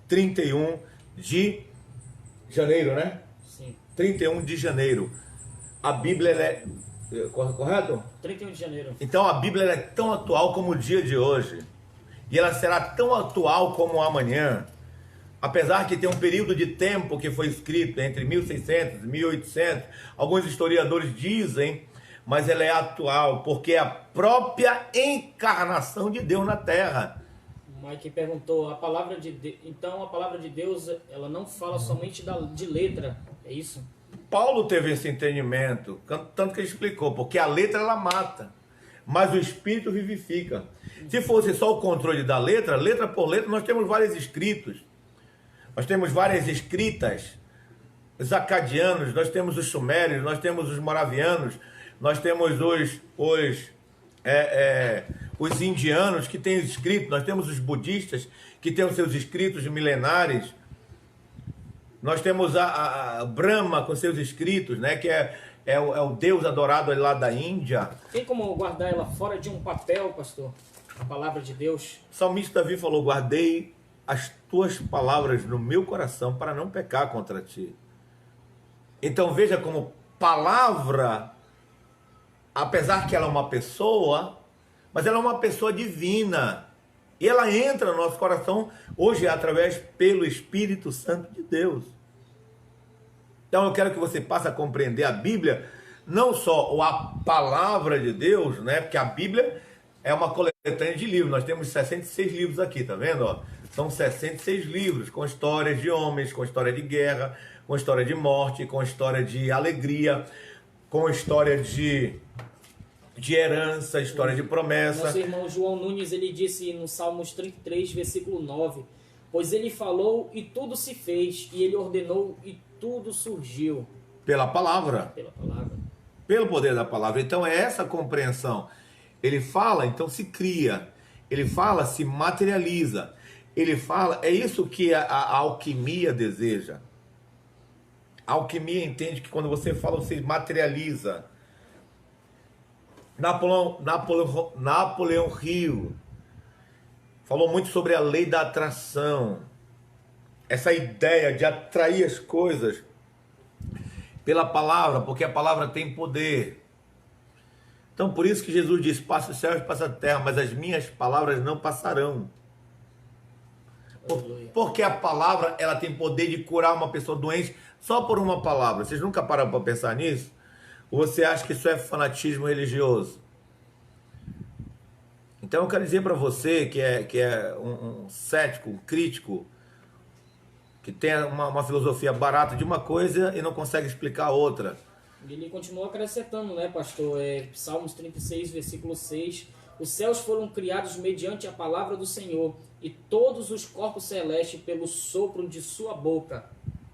31 de janeiro, né? Sim. 31 de janeiro. A Bíblia é... Correto? 31 de janeiro. Então a Bíblia é tão atual como o dia de hoje. E ela será tão atual como amanhã. Apesar que tem um período de tempo que foi escrito entre 1600 e 1800, alguns historiadores dizem, mas ela é atual, porque é a própria encarnação de Deus na Terra. O Mike perguntou, então a palavra de Deus, ela não fala somente de letra, é isso? Paulo teve esse entendimento, tanto que ele explicou, porque a letra ela mata, mas o Espírito vivifica. Se fosse só o controle da letra, letra por letra, nós temos vários escritos. Nós temos várias escritas, os acadianos, nós temos os sumérios, nós temos os moravianos, nós temos os indianos que têm escritos, nós temos os budistas que têm os seus escritos milenares, nós temos a Brahma com seus escritos, né, que é o Deus adorado lá da Índia. Tem como guardar ela fora de um papel, pastor? A palavra de Deus? O salmista Davi falou, guardei as tuas palavras no meu coração para não pecar contra ti. Então veja como palavra, apesar que ela é uma pessoa, mas ela é uma pessoa divina. E ela entra no nosso coração hoje pelo Espírito Santo de Deus. Então eu quero que você passe a compreender a Bíblia, não só a palavra de Deus, né? Porque a Bíblia é uma coletânea de livros. Nós temos 66 livros aqui, tá vendo? Ó? São 66 livros com histórias de homens, com história de guerra, com história de morte, com história de alegria, com história de herança, história de promessa. Nosso irmão João Nunes, ele disse no Salmos 33, versículo 9, pois ele falou e tudo se fez, e ele ordenou e tudo surgiu. Pela palavra. Pela palavra. Pelo poder da palavra. Então é essa compreensão. Ele fala, então se cria. Ele fala, se materializa. Ele fala, é isso que a alquimia deseja. A alquimia entende que quando você fala, você materializa. Napoleão Hill falou muito sobre a lei da atração. Essa ideia de atrair as coisas pela palavra, porque a palavra tem poder. Então por isso que Jesus disse, passa os céus e passa a terra, mas as minhas palavras não passarão. Porque a palavra, ela tem poder de curar uma pessoa doente só por uma palavra. Vocês nunca pararam para pensar nisso? Ou você acha que isso é fanatismo religioso? Então eu quero dizer para você que é um cético, um crítico, que tem uma filosofia barata de uma coisa e não consegue explicar outra. Ele continua acrescentando, né, pastor? Salmos 36, versículo 6. Os céus foram criados mediante a palavra do Senhor, e todos os corpos celestes pelo sopro de sua boca.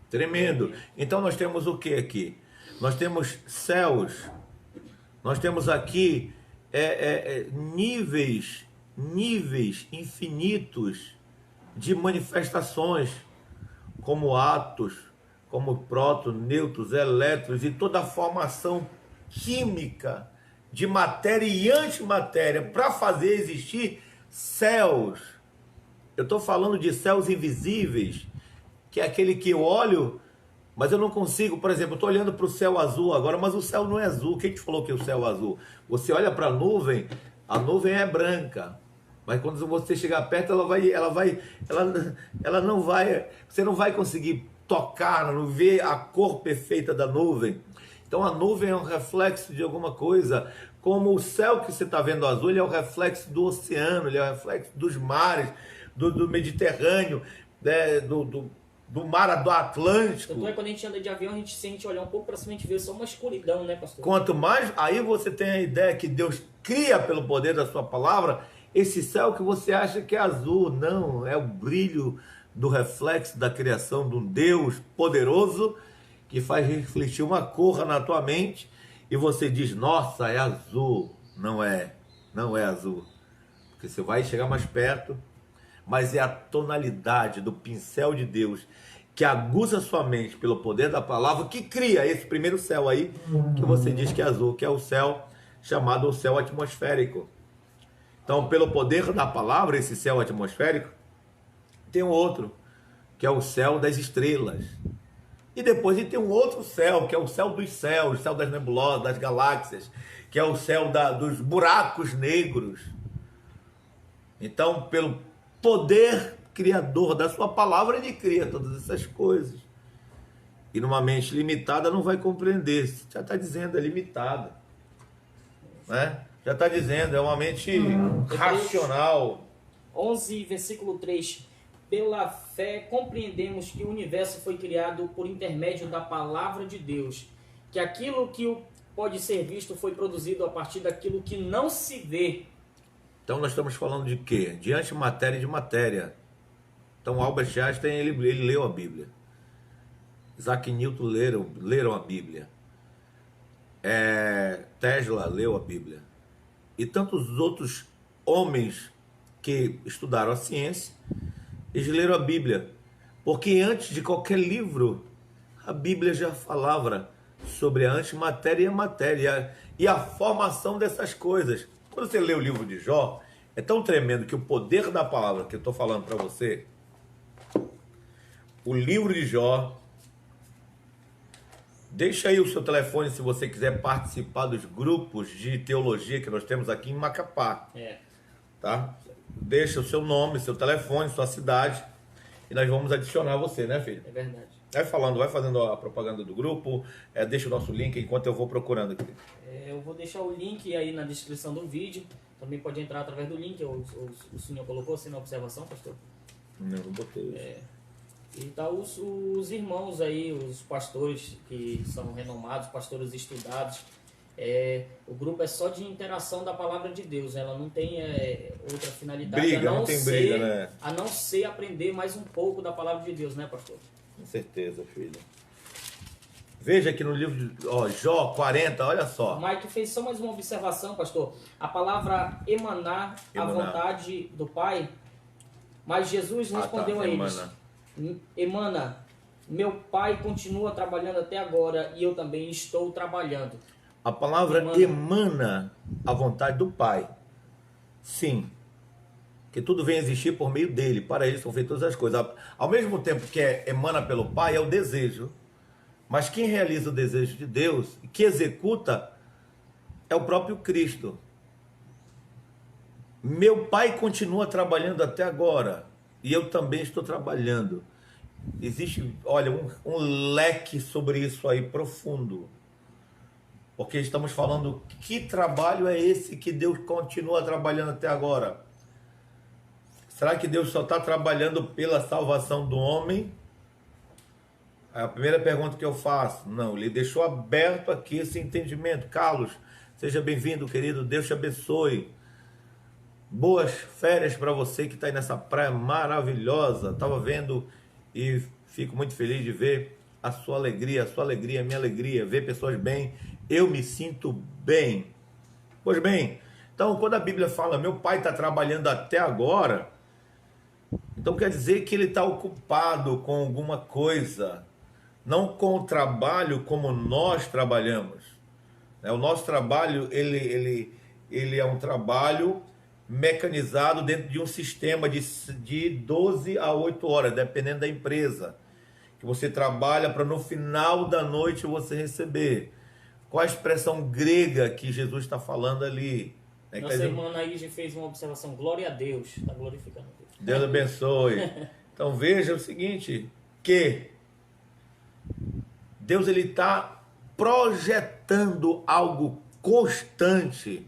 Tremendo. Então nós temos o que aqui? Nós temos céus, nós temos aqui níveis infinitos de manifestações, como átomos, como prótons, nêutrons, elétrons e toda a formação química de matéria e antimatéria para fazer existir céus. Eu estou falando de céus invisíveis, que é aquele que eu olho, mas eu não consigo. Por exemplo, eu estou olhando para o céu azul agora, mas o céu não é azul. Quem te falou que o céu é azul? Você olha para a nuvem é branca. Mas quando você chegar perto, ela não vai, você não vai conseguir tocar, não ver a cor perfeita da nuvem. Então a nuvem é um reflexo de alguma coisa, como o céu que você está vendo azul, ele é o reflexo do oceano, ele é o reflexo dos mares, do Mediterrâneo, né, do mar do Atlântico. Tanto é quando a gente anda de avião, a gente sente olhar um pouco para cima, a gente vê só uma escuridão, né, pastor? Quanto mais, aí você tem a ideia que Deus cria pelo poder da sua palavra, esse céu que você acha que é azul, não, é o brilho do reflexo da criação de um Deus poderoso que faz refletir uma cor na tua mente e você diz, nossa, é azul. Não é. Não é azul. Porque você vai chegar mais perto, mas é a tonalidade do pincel de Deus que aguça sua mente pelo poder da palavra que cria esse primeiro céu aí, que você diz que é azul, que é o céu chamado o céu atmosférico. Então, pelo poder da palavra, esse céu atmosférico, tem um outro, que é o céu das estrelas. E depois tem um outro céu, que é o céu dos céus, o céu das nebulosas, das galáxias, que é o céu dos buracos negros. Então, pelo poder criador da sua palavra, ele cria todas essas coisas. E numa mente limitada não vai compreender. Já está dizendo, é limitada. Né? Já está dizendo, é uma mente racional. 11, versículo 3. Pela fé compreendemos que o universo foi criado por intermédio da palavra de Deus, que aquilo que pode ser visto foi produzido a partir daquilo que não se vê. Então nós estamos falando de quê? De antimatéria e de matéria. Então Albert Einstein, ele leu a Bíblia. Isaac Newton leram a Bíblia. Tesla leu a Bíblia. E tantos outros homens que estudaram a ciência, eles leram a Bíblia. Porque antes de qualquer livro, a Bíblia já falava sobre a antimatéria e a matéria e a formação dessas coisas. Quando você lê o livro de Jó, é tão tremendo que o poder da palavra que eu estou falando para você, o livro de Jó, deixa aí o seu telefone se você quiser participar dos grupos de teologia que nós temos aqui em Macapá. Tá? Deixa o seu nome, seu telefone, sua cidade e nós vamos adicionar você, né, filho? É verdade. Vai fazendo a propaganda do grupo, deixa o nosso link enquanto eu vou procurando aqui. Eu vou deixar o link aí na descrição do vídeo. Também pode entrar através do link. O senhor colocou assim na observação, pastor? Não botei. E tá os irmãos aí, os pastores que são renomados, pastores estudados. O grupo é só de interação da palavra de Deus. Ela não tem outra finalidade briga, não tem briga, né? A não ser aprender mais um pouco da palavra de Deus, né, pastor? Com certeza, filho. Veja aqui no livro de Jó 40, olha só. O Mike fez só mais uma observação, pastor. A palavra emanar, a vontade do Pai. Mas Jesus respondeu a eles: emana, meu Pai continua trabalhando até agora e eu também estou trabalhando. A palavra emana a vontade do Pai. Sim. Que tudo vem a existir por meio dele. Para ele são feitas todas as coisas. Ao mesmo tempo que emana pelo Pai, é o desejo. Mas quem realiza o desejo de Deus, que executa, é o próprio Cristo. Meu Pai continua trabalhando até agora. E eu também estou trabalhando. Existe, olha, um leque sobre isso aí profundo. Porque estamos falando, que trabalho é esse que Deus continua trabalhando até agora? Será que Deus só está trabalhando pela salvação do homem? A primeira pergunta que eu faço, não, ele deixou aberto aqui esse entendimento. Carlos, seja bem-vindo, querido, Deus te abençoe. Boas férias para você que está aí nessa praia maravilhosa. Estava vendo e fico muito feliz de ver a sua alegria, a minha alegria, ver pessoas bem, eu me sinto bem. Pois bem, então quando a Bíblia fala, meu pai está trabalhando até agora, então quer dizer que ele está ocupado com alguma coisa, não com o trabalho como nós trabalhamos. O nosso trabalho, ele é um trabalho mecanizado dentro de um sistema de 12 a 8 horas, dependendo da empresa, que você trabalha para no final da noite você receber. Qual a expressão grega que Jesus está falando ali? Nossa irmã Naíde fez uma observação, glória a Deus, está glorificando a Deus. Deus abençoe. Então veja o seguinte, que Deus ele está projetando algo constante,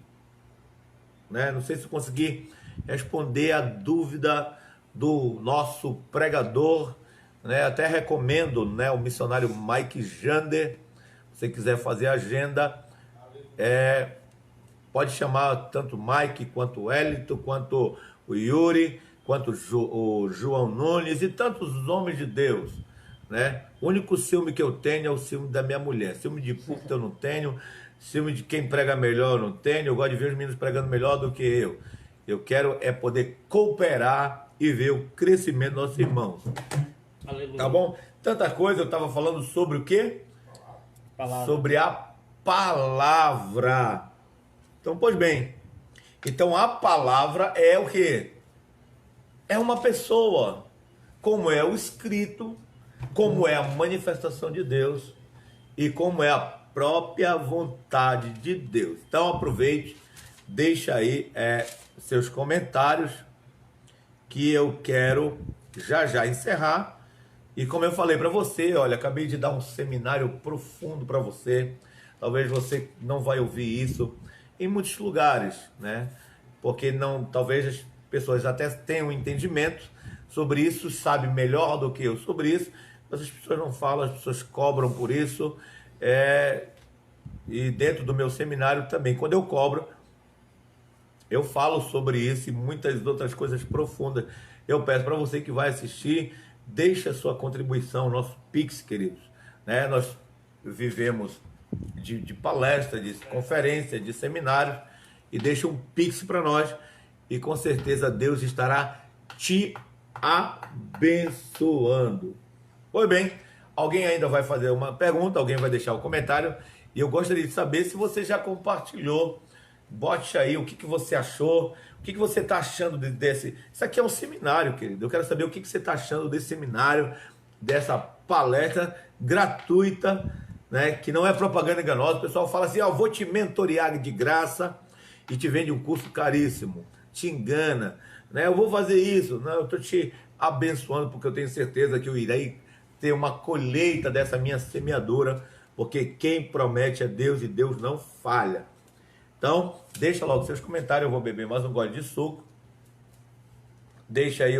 né? Não sei se eu consegui responder a dúvida do nosso pregador, né? Até recomendo, né, o missionário Mike Jander. Se você quiser fazer agenda, pode chamar tanto o Mike, quanto o Elito, quanto o Yuri, quanto o João Nunes e tantos homens de Deus. né? O único ciúme que eu tenho é o ciúme da minha mulher. Ciúme de puta eu não tenho, ciúme de quem prega melhor eu não tenho. Eu gosto de ver os meninos pregando melhor do que eu. Eu quero é poder cooperar e ver o crescimento dos nossos irmãos. Aleluia. Tá bom? Tanta coisa, eu estava falando sobre o quê? Palavra. Sobre a palavra. Então, pois bem. Então, a palavra é o quê? É uma pessoa. Como é o escrito, como é a manifestação de Deus e como é a própria vontade de Deus. Então, aproveite, deixa aí seus comentários, que eu quero já encerrar. E como eu falei para você, olha, acabei de dar um seminário profundo para você. Talvez você não vai ouvir isso em muitos lugares, né? Porque não, talvez as pessoas até tenham um entendimento sobre isso, sabem melhor do que eu sobre isso, mas as pessoas não falam, as pessoas cobram por isso. E dentro do meu seminário também, quando eu cobro, eu falo sobre isso e muitas outras coisas profundas. Eu peço para você que vai assistir, deixe a sua contribuição, nosso Pix, queridos. Né? Nós vivemos de palestra, de conferência, de seminários, e deixa um Pix para nós, e com certeza Deus estará te abençoando. Pois bem, alguém ainda vai fazer uma pergunta, alguém vai deixar um comentário, e eu gostaria de saber se você já compartilhou. Bote aí o que você achou, o que você está achando desse... Isso aqui é um seminário, querido. Eu quero saber o que você está achando desse seminário, dessa palestra gratuita, né? Que não é propaganda enganosa. O pessoal fala assim, vou te mentorear de graça, e te vende um curso caríssimo. Te engana, né? Eu vou fazer isso. Não, eu estou te abençoando, porque eu tenho certeza que eu irei ter uma colheita dessa minha semeadura, porque quem promete é Deus, e Deus não falha. Então, deixa logo seus comentários, eu vou beber mais um gole de suco. Deixa aí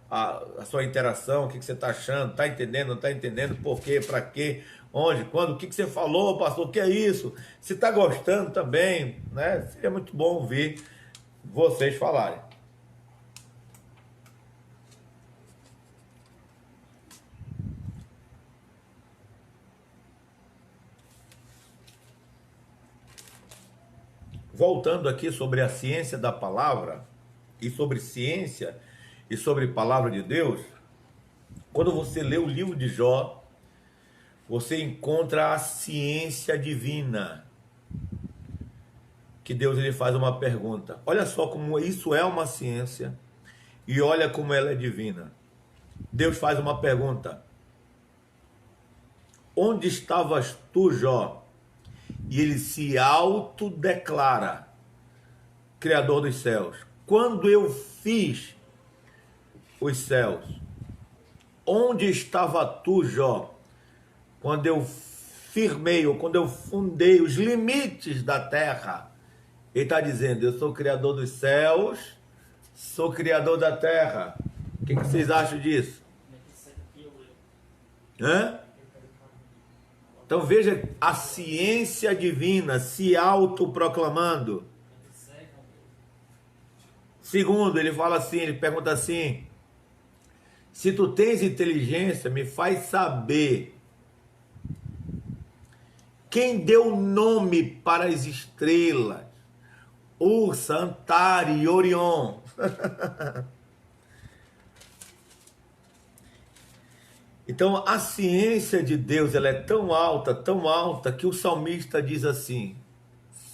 a sua interação, o que você está achando, está entendendo, não está entendendo, por quê, para quê, onde, quando, o que você falou, pastor, o que é isso? Se está gostando também, né? Seria muito bom ouvir vocês falarem. Voltando aqui sobre a ciência da palavra, e sobre ciência, e sobre palavra de Deus, quando você lê o livro de Jó, você encontra a ciência divina, que Deus ele faz uma pergunta. Olha só como isso é uma ciência, e olha como ela é divina. Deus faz uma pergunta. Onde estavas tu, Jó? E ele se autodeclara Criador dos céus. Quando eu fiz os céus, onde estava tu, Jó? Quando eu firmei, ou quando eu fundei os limites da terra. Ele está dizendo, eu sou Criador dos céus, sou Criador da terra. O que vocês acham disso? Hã? Então veja a ciência divina se autoproclamando. Segundo, ele fala assim, ele pergunta assim, se tu tens inteligência, me faz saber quem deu nome para as estrelas, Ursa, Antares e Orion. Então, a ciência de Deus, ela é tão alta, que o salmista diz assim,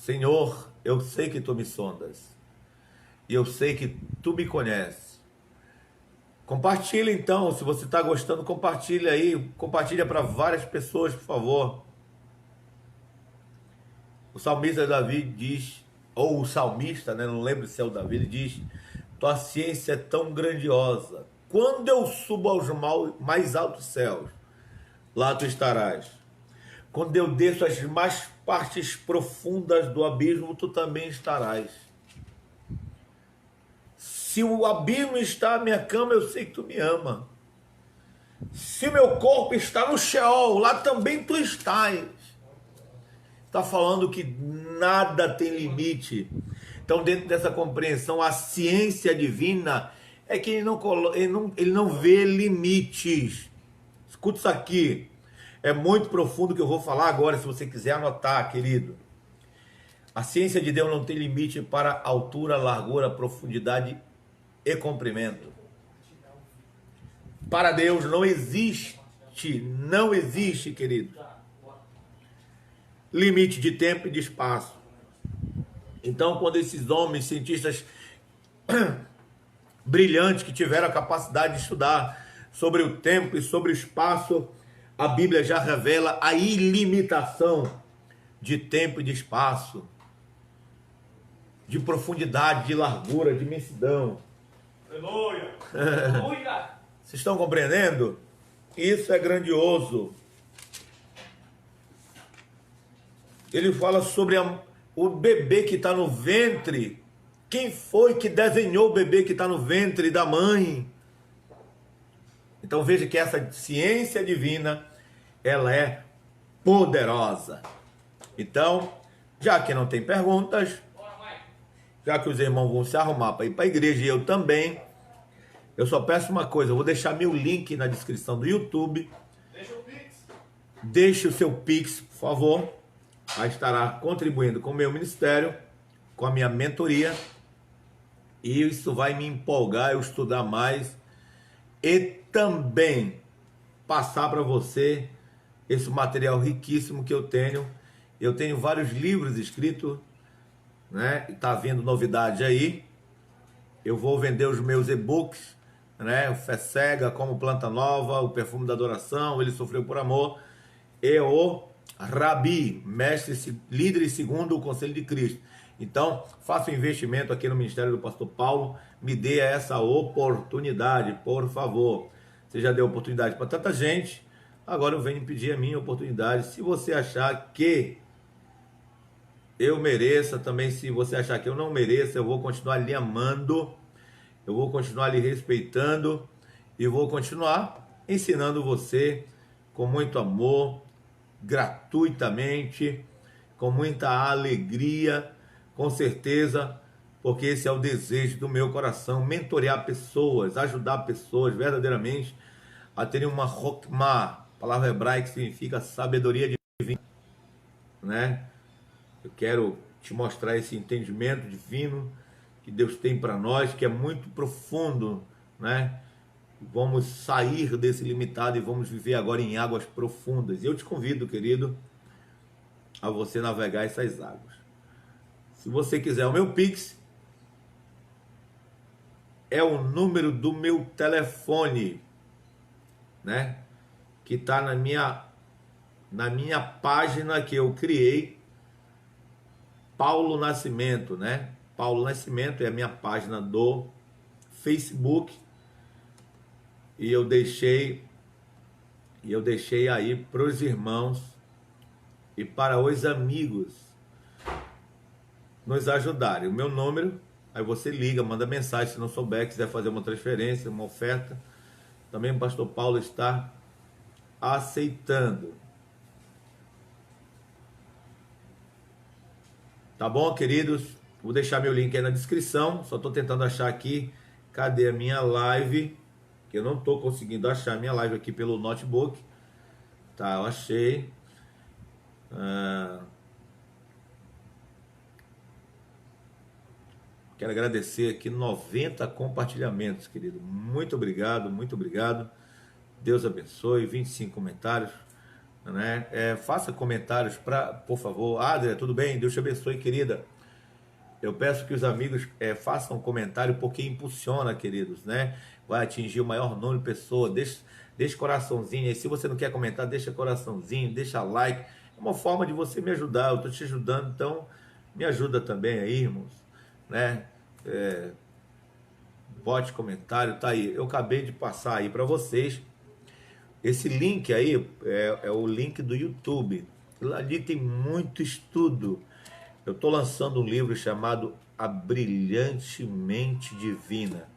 Senhor, eu sei que tu me sondas, e eu sei que tu me conheces. Compartilha então, se você está gostando, compartilha aí, compartilha para várias pessoas, por favor. O salmista Davi diz, ou o salmista, né, não lembro se é o Davi, ele diz, tua ciência é tão grandiosa, quando eu subo aos mais altos céus, lá tu estarás. Quando eu desço as mais partes profundas do abismo, tu também estarás. Se o abismo está à minha cama, eu sei que tu me ama. Se meu corpo está no Sheol, lá também tu estás. Está falando que nada tem limite. Então, dentro dessa compreensão, a ciência divina é que ele não vê limites. Escuta isso aqui. É muito profundo o que eu vou falar agora, se você quiser anotar, querido. A ciência de Deus não tem limite para altura, largura, profundidade e comprimento. Para Deus não existe, querido, limite de tempo e de espaço. Então, quando esses homens, cientistas brilhantes que tiveram a capacidade de estudar sobre o tempo e sobre o espaço, a Bíblia já revela a ilimitação de tempo e de espaço, de profundidade, de largura, de imensidão. Aleluia! Vocês estão compreendendo? Isso é grandioso. Ele fala sobre o bebê que está no ventre. Quem foi que desenhou o bebê que está no ventre da mãe? Então veja que essa ciência divina, ela é poderosa. Então, já que não tem perguntas, já que os irmãos vão se arrumar para ir para a igreja e eu também, eu só peço uma coisa, eu vou deixar meu link na descrição do YouTube. Deixe o seu Pix, por favor. Aí estará contribuindo com o meu ministério, com a minha mentoria. E isso vai me empolgar, eu estudar mais. E também passar para você esse material riquíssimo que eu tenho. Eu tenho vários livros escritos, né? Está vindo novidade aí. Eu vou vender os meus e-books, né? O Fé Cega, Como Planta Nova, O Perfume da Adoração, Ele Sofreu por Amor, e o Rabi, Mestre, Líder segundo o Conselho de Cristo. Então, faça um investimento aqui no Ministério do Pastor Paulo, me dê essa oportunidade, por favor. Você já deu oportunidade para tanta gente, agora eu venho pedir a minha oportunidade. Se você achar que eu mereça, também se você achar que eu não mereça, eu vou continuar lhe amando, eu vou continuar lhe respeitando e vou continuar ensinando você com muito amor, gratuitamente, com muita alegria, com certeza, porque esse é o desejo do meu coração, mentorear pessoas, ajudar pessoas verdadeiramente a terem uma Chokmah, palavra hebraica que significa sabedoria divina, né? Eu quero te mostrar esse entendimento divino que Deus tem para nós, que é muito profundo, né? Vamos sair desse limitado e vamos viver agora em águas profundas. E eu te convido, querido, a você navegar essas águas. Se você quiser o meu Pix, é o número do meu telefone, né? Que está na minha página que eu criei, Paulo Nascimento, né? Paulo Nascimento é a minha página do Facebook. E eu deixei aí para os irmãos e para os amigos nos ajudarem. O meu número, aí você liga, manda mensagem, se não souber, quiser fazer uma transferência, uma oferta. Também o pastor Paulo está aceitando. Tá bom, queridos? Vou deixar meu link aí na descrição. Só estou tentando achar aqui. Cadê a minha live? Que eu não estou conseguindo achar a minha live aqui pelo notebook. Tá, eu achei. Quero agradecer aqui 90 compartilhamentos, querido. Muito obrigado, muito obrigado. Deus abençoe. 25 comentários, né? Faça comentários, por favor. Adria, tudo bem? Deus te abençoe, querida. Eu peço que os amigos façam um comentário, porque impulsiona, queridos, né? Vai atingir o maior número de pessoas. Deixa coraçãozinho aí. Se você não quer comentar, deixa coraçãozinho, deixa like. É uma forma de você me ajudar. Eu estou te ajudando, então me ajuda também aí, irmãos, né? Bote comentário, tá aí. Eu acabei de passar aí para vocês. Esse link aí é o link do YouTube. Ali tem muito estudo. Eu estou lançando um livro chamado A Brilhante Mente Divina.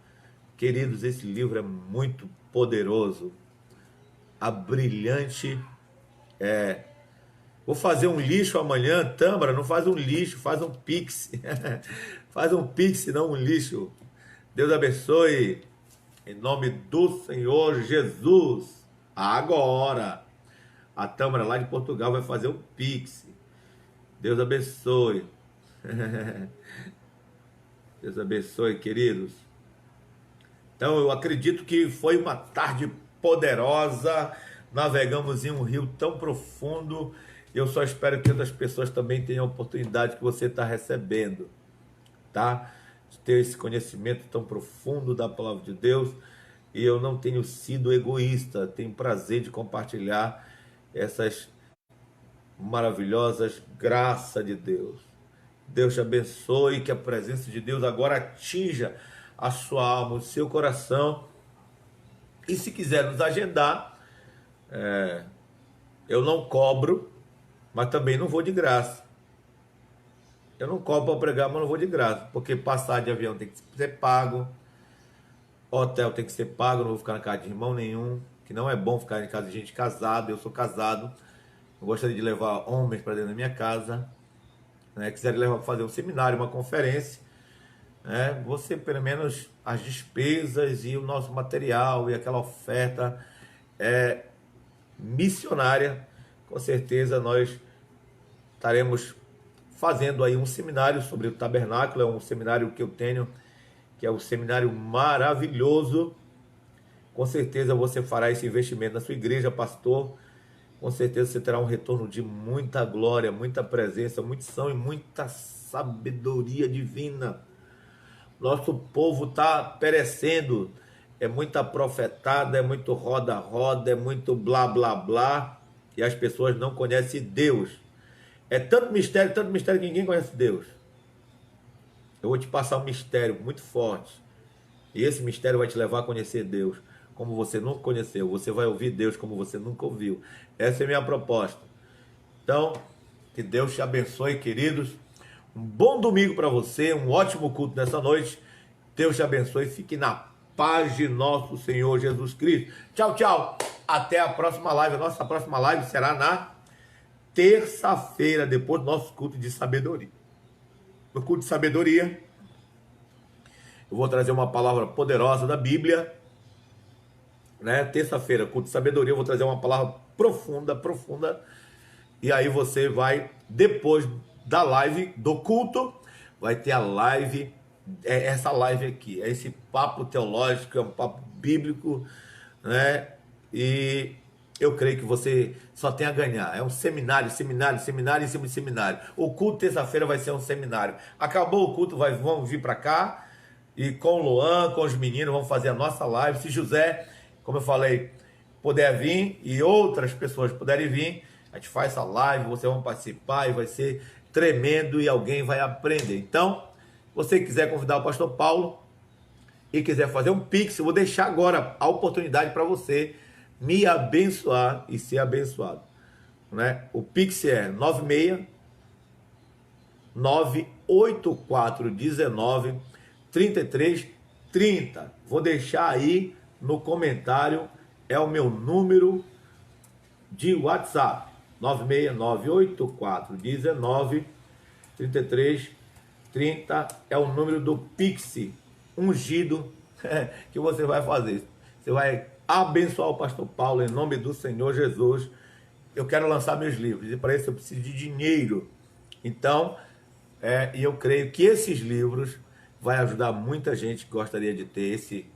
Queridos, esse livro é muito poderoso. A brilhante... Vou fazer um lixo amanhã, Tâmara, não faz um lixo, faz um pix. Faz um pix, não um lixo. Deus abençoe. Em nome do Senhor Jesus. Agora, a Tâmara lá de Portugal vai fazer o Pix. Deus abençoe. Deus abençoe, queridos. Então, eu acredito que foi uma tarde poderosa. Navegamos em um rio tão profundo. Eu só espero que outras pessoas também tenham a oportunidade que você está recebendo, tá? De ter esse conhecimento tão profundo da palavra de Deus. E eu não tenho sido egoísta. Tenho prazer de compartilhar essas maravilhosas graças de Deus. Deus te abençoe, que a presença de Deus agora atinja a sua alma, o seu coração. E se quiser nos agendar, eu não cobro, mas também não vou de graça. Eu não cobro para pregar, mas não vou de graça, porque passar de avião tem que ser pago, hotel tem que ser pago, não vou ficar na casa de irmão nenhum, que não é bom ficar em casa de gente casada. Eu sou casado, eu gostaria de levar homens para dentro da minha casa, né? Quiser levar para fazer um seminário, uma conferência, né? Você, pelo menos, as despesas e o nosso material e aquela oferta missionária, com certeza nós estaremos fazendo aí um seminário sobre o tabernáculo. É um seminário que eu tenho, que é um seminário maravilhoso. Com certeza você fará esse investimento na sua igreja, pastor. Com certeza você terá um retorno de muita glória, muita presença, muita unção e muita sabedoria divina. Nosso povo está perecendo. É muita profetada, é muito roda-roda, é muito blá-blá-blá. E as pessoas não conhecem Deus. É tanto mistério que ninguém conhece Deus. Eu vou te passar um mistério muito forte. E esse mistério vai te levar a conhecer Deus como você nunca conheceu. Você vai ouvir Deus como você nunca ouviu. Essa é a minha proposta. Então, que Deus te abençoe, queridos. Um bom domingo para você, um ótimo culto nessa noite. Deus te abençoe. Fique na paz de nosso Senhor Jesus Cristo. Tchau, tchau. Até a próxima live. A nossa próxima live será na terça-feira, depois do nosso culto de sabedoria. No culto de sabedoria, eu vou trazer uma palavra poderosa da Bíblia, né? Terça-feira, culto de sabedoria, eu vou trazer uma palavra profunda. E aí você vai, depois da live do culto, vai ter a live, essa live aqui, é esse papo teológico, é um papo bíblico, né? E eu creio que você só tem a ganhar. É um seminário em cima de seminário. O culto terça-feira vai ser um seminário. Acabou o culto, vamos vir para cá. E com o Luan, com os meninos, vamos fazer a nossa live. Se José, como eu falei, puder vir e outras pessoas puderem vir, a gente faz essa live, vocês vão participar e vai ser tremendo e alguém vai aprender. Então, se você quiser convidar o pastor Paulo e quiser fazer um Pix, eu vou deixar agora a oportunidade para você me abençoar e ser abençoado, né? O Pix é 96 98419 3330. Vou deixar aí no comentário, é o meu número de WhatsApp, 9698419 3330, é o número do Pix ungido que você vai fazer. Você vai abençoar o pastor Paulo em nome do Senhor Jesus. Eu quero lançar meus livros e para isso eu preciso de dinheiro. Então, e eu creio que esses livros vai ajudar muita gente que gostaria de ter esse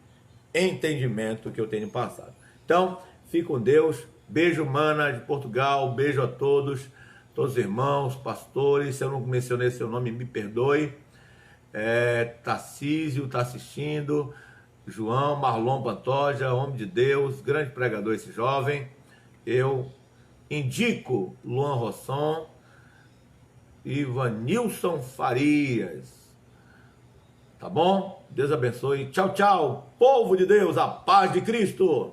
entendimento que eu tenho passado. Então, fique com Deus. Beijo, mana de Portugal. Beijo a todos os irmãos, pastores. Se eu não mencionei seu nome, me perdoe. Tarcísio está assistindo. João, Marlon Pantoja, homem de Deus, grande pregador esse jovem. Eu indico Luan Rosson, Ivanilson Farias. Tá bom? Deus abençoe. Tchau, tchau. Povo de Deus, a paz de Cristo.